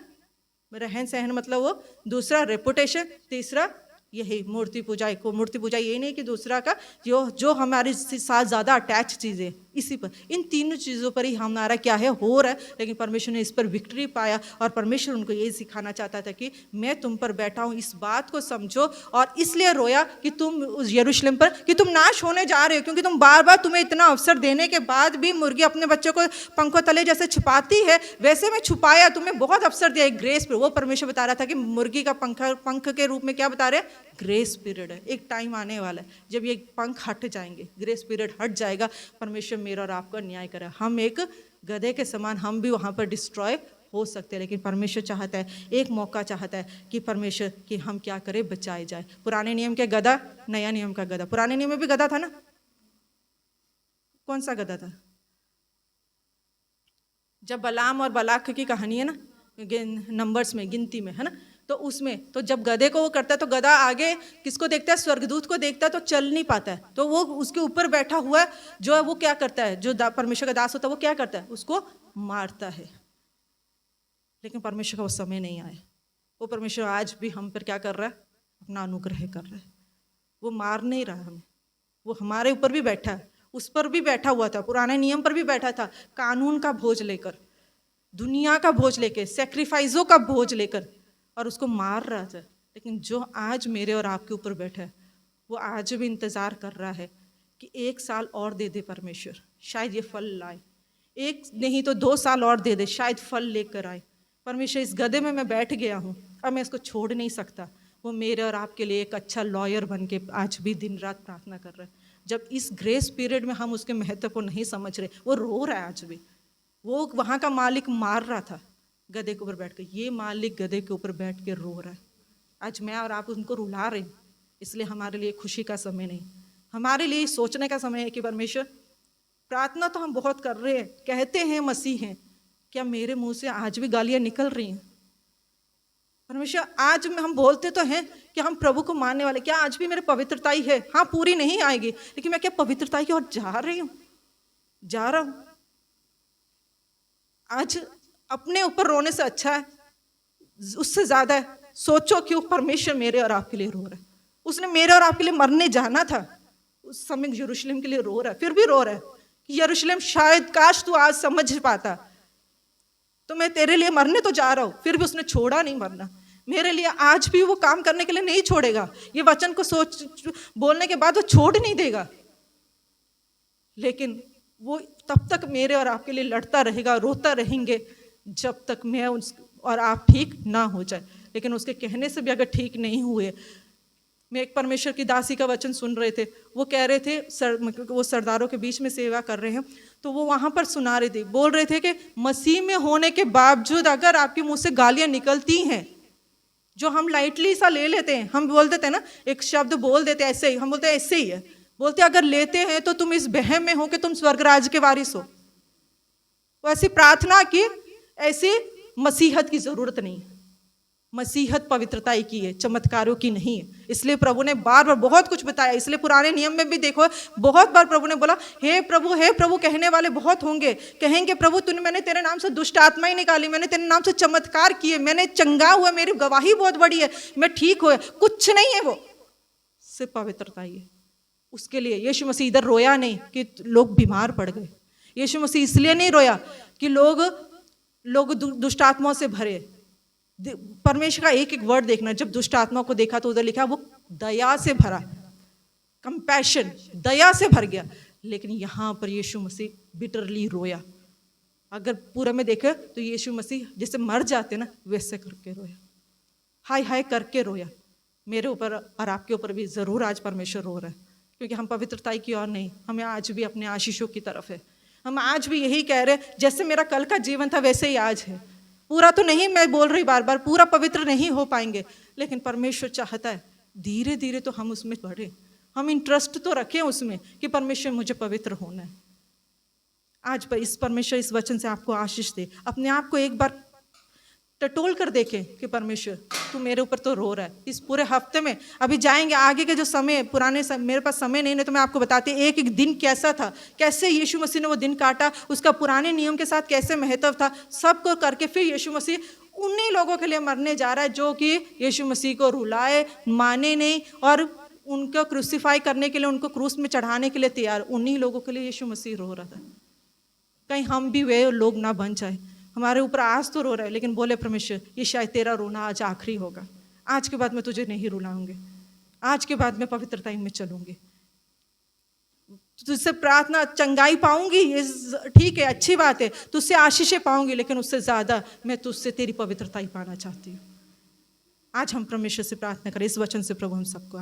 [SPEAKER 2] रहन सहन मतलब वो, दूसरा रेपुटेशन, तीसरा यही मूर्ति पूजा को। मूर्ति पूजा ये नहीं कि दूसरा का जो हमारे साथ ज़्यादा अटैच चीज़ें, इसी पर, इन 3 चीज़ों पर ही हमारा क्या है? हो रहा है। लेकिन परमेश्वर ने इस पर विक्ट्री पाया, और परमेश्वर उनको ये सिखाना चाहता था कि मैं तुम पर बैठा हूँ, इस बात को समझो। और इसलिए रोया कि तुम उस यरूशलेम पर, कि तुम नाश होने जा रहे हो, क्योंकि तुम बार बार, तुम्हें इतना अवसर देने के बाद भी मुर्गी अपने बच्चों को पंखों तले जैसे छुपाती है, वैसे मैं छुपाया, तुम्हें बहुत अवसर दिया एक ग्रेस पर। वो परमेश्वर बता रहा था कि मुर्गी का पंख के रूप में क्या बता रहे? ग्रेस पीरियड है। एक टाइम आने वाला है जब ये पंख हट जाएंगे, ग्रेस पीरियड हट जाएगा, परमेश्वर मेरा और आपका न्याय करे। हम एक गधे के समान हम भी वहां पर डिस्ट्रॉय हो सकते हैं, लेकिन परमेश्वर चाहता है, एक मौका चाहता है कि परमेश्वर कि हम क्या करें, बचाए जाए। पुराने नियम के गधा, नया नियम का गधा। पुराने नियम में भी गधा था ना, कौन सा गधा था? जब बलाम और बलाक की कहानी है ना, नंबर्स में, गिनती में, है ना, तो उसमें तो जब गधे को वो करता है तो गधा आगे किसको देखता है? स्वर्गदूत को देखता है, तो चल नहीं पाता है, तो वो उसके ऊपर बैठा हुआ है, जो है वो क्या करता है, जो परमेश्वर का दास होता है वो क्या करता है? उसको मारता है। लेकिन परमेश्वर का वो समय नहीं आया। वो परमेश्वर आज भी हम पर क्या कर रहा है? अपना अनुग्रह कर रहा है। वो मार नहीं रहा हमें, वो हमारे ऊपर भी बैठा है, उस पर भी बैठा हुआ था, पुराने नियम पर भी बैठा था, कानून का बोझ लेकर, दुनिया का बोझ लेकर, सेक्रीफाइसों का बोझ लेकर, और उसको मार रहा था। लेकिन जो आज मेरे और आपके ऊपर बैठा है, वो आज भी इंतज़ार कर रहा है कि 1 साल और दे दे परमेश्वर, शायद ये फल लाए। 1 नहीं तो 2 साल और दे दे, शायद फल लेकर आए। परमेश्वर, इस गधे में मैं बैठ गया हूँ, अब मैं इसको छोड़ नहीं सकता। वो मेरे और आपके लिए एक अच्छा लॉयर बन के आज भी दिन रात प्रार्थना कर रहा है। जब इस ग्रेस पीरियड में हम उसके महत्व को नहीं समझ रहे, वो रो रहा है आज भी। वो वहाँ का मालिक मार रहा था गधे के ऊपर बैठ कर, ये मालिक गधे के ऊपर बैठ के रो रहा है। आज मैं और आप उनको रुला रहे हैं, इसलिए हमारे लिए खुशी का समय नहीं, हमारे लिए सोचने का समय है कि परमेश्वर, प्रार्थना तो हम बहुत कर रहे हैं, कहते हैं मसीह हैं, क्या मेरे मुंह से आज भी गालियाँ निकल रही हैं? परमेश्वर, आज हम बोलते तो हैं कि हम प्रभु को मानने वाले, क्या आज भी मेरे पवित्रताई है? हाँ, पूरी नहीं आएगी, लेकिन मैं क्या पवित्रताई की ओर जा रही हूँ? जा रहा हूँ। आज अपने ऊपर रोने से अच्छा है, उससे ज्यादा है, सोचो क्यों परमेश्वर मेरे और आपके लिए रो रहा है। उसने मेरे और आपके लिए मरने जाना था, उस समय यरूशलेम के लिए रो रहा है, फिर भी रो रहा है कि यरूशलेम, शायद काश तू आज समझ पाता, तो मैं तेरे लिए मरने तो जा रहा हूं। फिर भी उसने छोड़ा नहीं मरना मेरे लिए, आज भी वो काम करने के लिए नहीं छोड़ेगा। ये वचन को सोच बोलने के बाद वो छोड़ नहीं देगा, लेकिन वो तब तक मेरे और आपके लिए लड़ता रहेगा, रोता रहेंगे, जब तक मैं और आप ठीक ना हो जाए। लेकिन उसके कहने से भी अगर ठीक नहीं हुए, मैं एक परमेश्वर की दासी का वचन सुन रहे थे, वो कह रहे थे, वो सरदारों के बीच में सेवा कर रहे हैं, तो वो वहाँ पर सुना रहे थे, बोल रहे थे कि मसीह में होने के बावजूद अगर आपके मुंह से गालियाँ निकलती हैं, जो हम लाइटली सा ले लेते हैं, हम बोल देते हैं ना, एक शब्द बोल देते हैं ऐसे ही, हम बोलते हैं ऐसे ही है, बोलते अगर लेते हैं तो तुम इस बहम में हो कि तुम स्वर्गराज के वारिस हो। वो ऐसी प्रार्थना की, ऐसी मसीहत की जरूरत नहीं है। मसीहत पवित्रता की है, चमत्कारों की नहीं है। इसलिए प्रभु ने बार बार बहुत कुछ बताया। इसलिए पुराने नियम में भी देखो, बहुत बार प्रभु ने बोला, हे प्रभु कहने वाले बहुत होंगे, कहेंगे प्रभु मैंने तेरे नाम से दुष्ट आत्माएं निकाली, मैंने तेरे नाम से चमत्कार किए, मैंने चंगा हुआ, मेरी गवाही बहुत बड़ी है, मैं ठीक हुआ। कुछ नहीं है, वो सिर्फ पवित्रता ही है। उसके लिए यीशु मसीह इधर रोया नहीं कि लोग बीमार पड़ गए, यीशु मसीह इसलिए नहीं रोया कि लोग दुष्ट आत्माओं से भरे। परमेश्वर का एक एक वर्ड देखना, जब दुष्ट आत्मा को देखा तो उधर लिखा वो दया से भरा, कंपैशन, दया से भर गया। लेकिन यहाँ पर यीशु मसीह बिटरली रोया। अगर पूरा में देखे तो यीशु मसीह जैसे मर जाते ना, वैसे करके रोया, हाय हाय करके रोया। मेरे ऊपर और आपके ऊपर भी जरूर आज परमेश्वर रो रहा है, क्योंकि हम पवित्रता की ओर नहीं, हमें आज भी अपने आशीषों की तरफ है। हम आज भी यही कह रहे हैं, जैसे मेरा कल का जीवन था वैसे ही आज है। पूरा तो नहीं, मैं बोल रही बार बार, पूरा पवित्र नहीं हो पाएंगे, लेकिन परमेश्वर चाहता है धीरे धीरे तो हम उसमें बढ़े, हम इंटरेस्ट तो रखें उसमें कि परमेश्वर मुझे पवित्र होना है। आज पर इस परमेश्वर इस वचन से आपको आशीष दे। अपने आप को एक बार टटोल कर देखें कि परमेश्वर तू मेरे ऊपर तो रो रहा है। इस पूरे हफ्ते में अभी जाएंगे आगे के जो समय, पुराने समय, मेरे पास समय नहीं है तो मैं आपको बताती एक एक दिन कैसा था, कैसे यीशु मसीह ने वो दिन काटा, उसका पुराने नियम के साथ कैसे महत्व था, सबको करके फिर यीशु मसीह उन्हीं लोगों के लिए मरने जा रहा है जो कि यीशु मसीह को रुलाए, माने नहीं और उनको क्रूसीफाई करने के लिए, उनको क्रूस में चढ़ाने के लिए तैयार। उन्हीं लोगों के लिए यीशु मसीह रो रहा था। कहीं हम भी वे लोग ना बन जाए। हमारे ऊपर आज तो रो रहा है, लेकिन बोले परमेश्वर ये शायद तेरा रोना आज आखिरी होगा, आज के बाद मैं तुझे नहीं रुलाऊंगी, आज के बाद मैं पवित्रता में चलूंगी, तुझसे प्रार्थना चंगाई पाऊंगी, ये ठीक है, अच्छी बात है, तुझसे आशीषें पाऊंगी, लेकिन उससे ज्यादा मैं तुझसे तेरी पवित्रता ही पाना चाहती हूँ। आज हम परमेश्वर से प्रार्थना करें, इस वचन से प्रभु हम सबको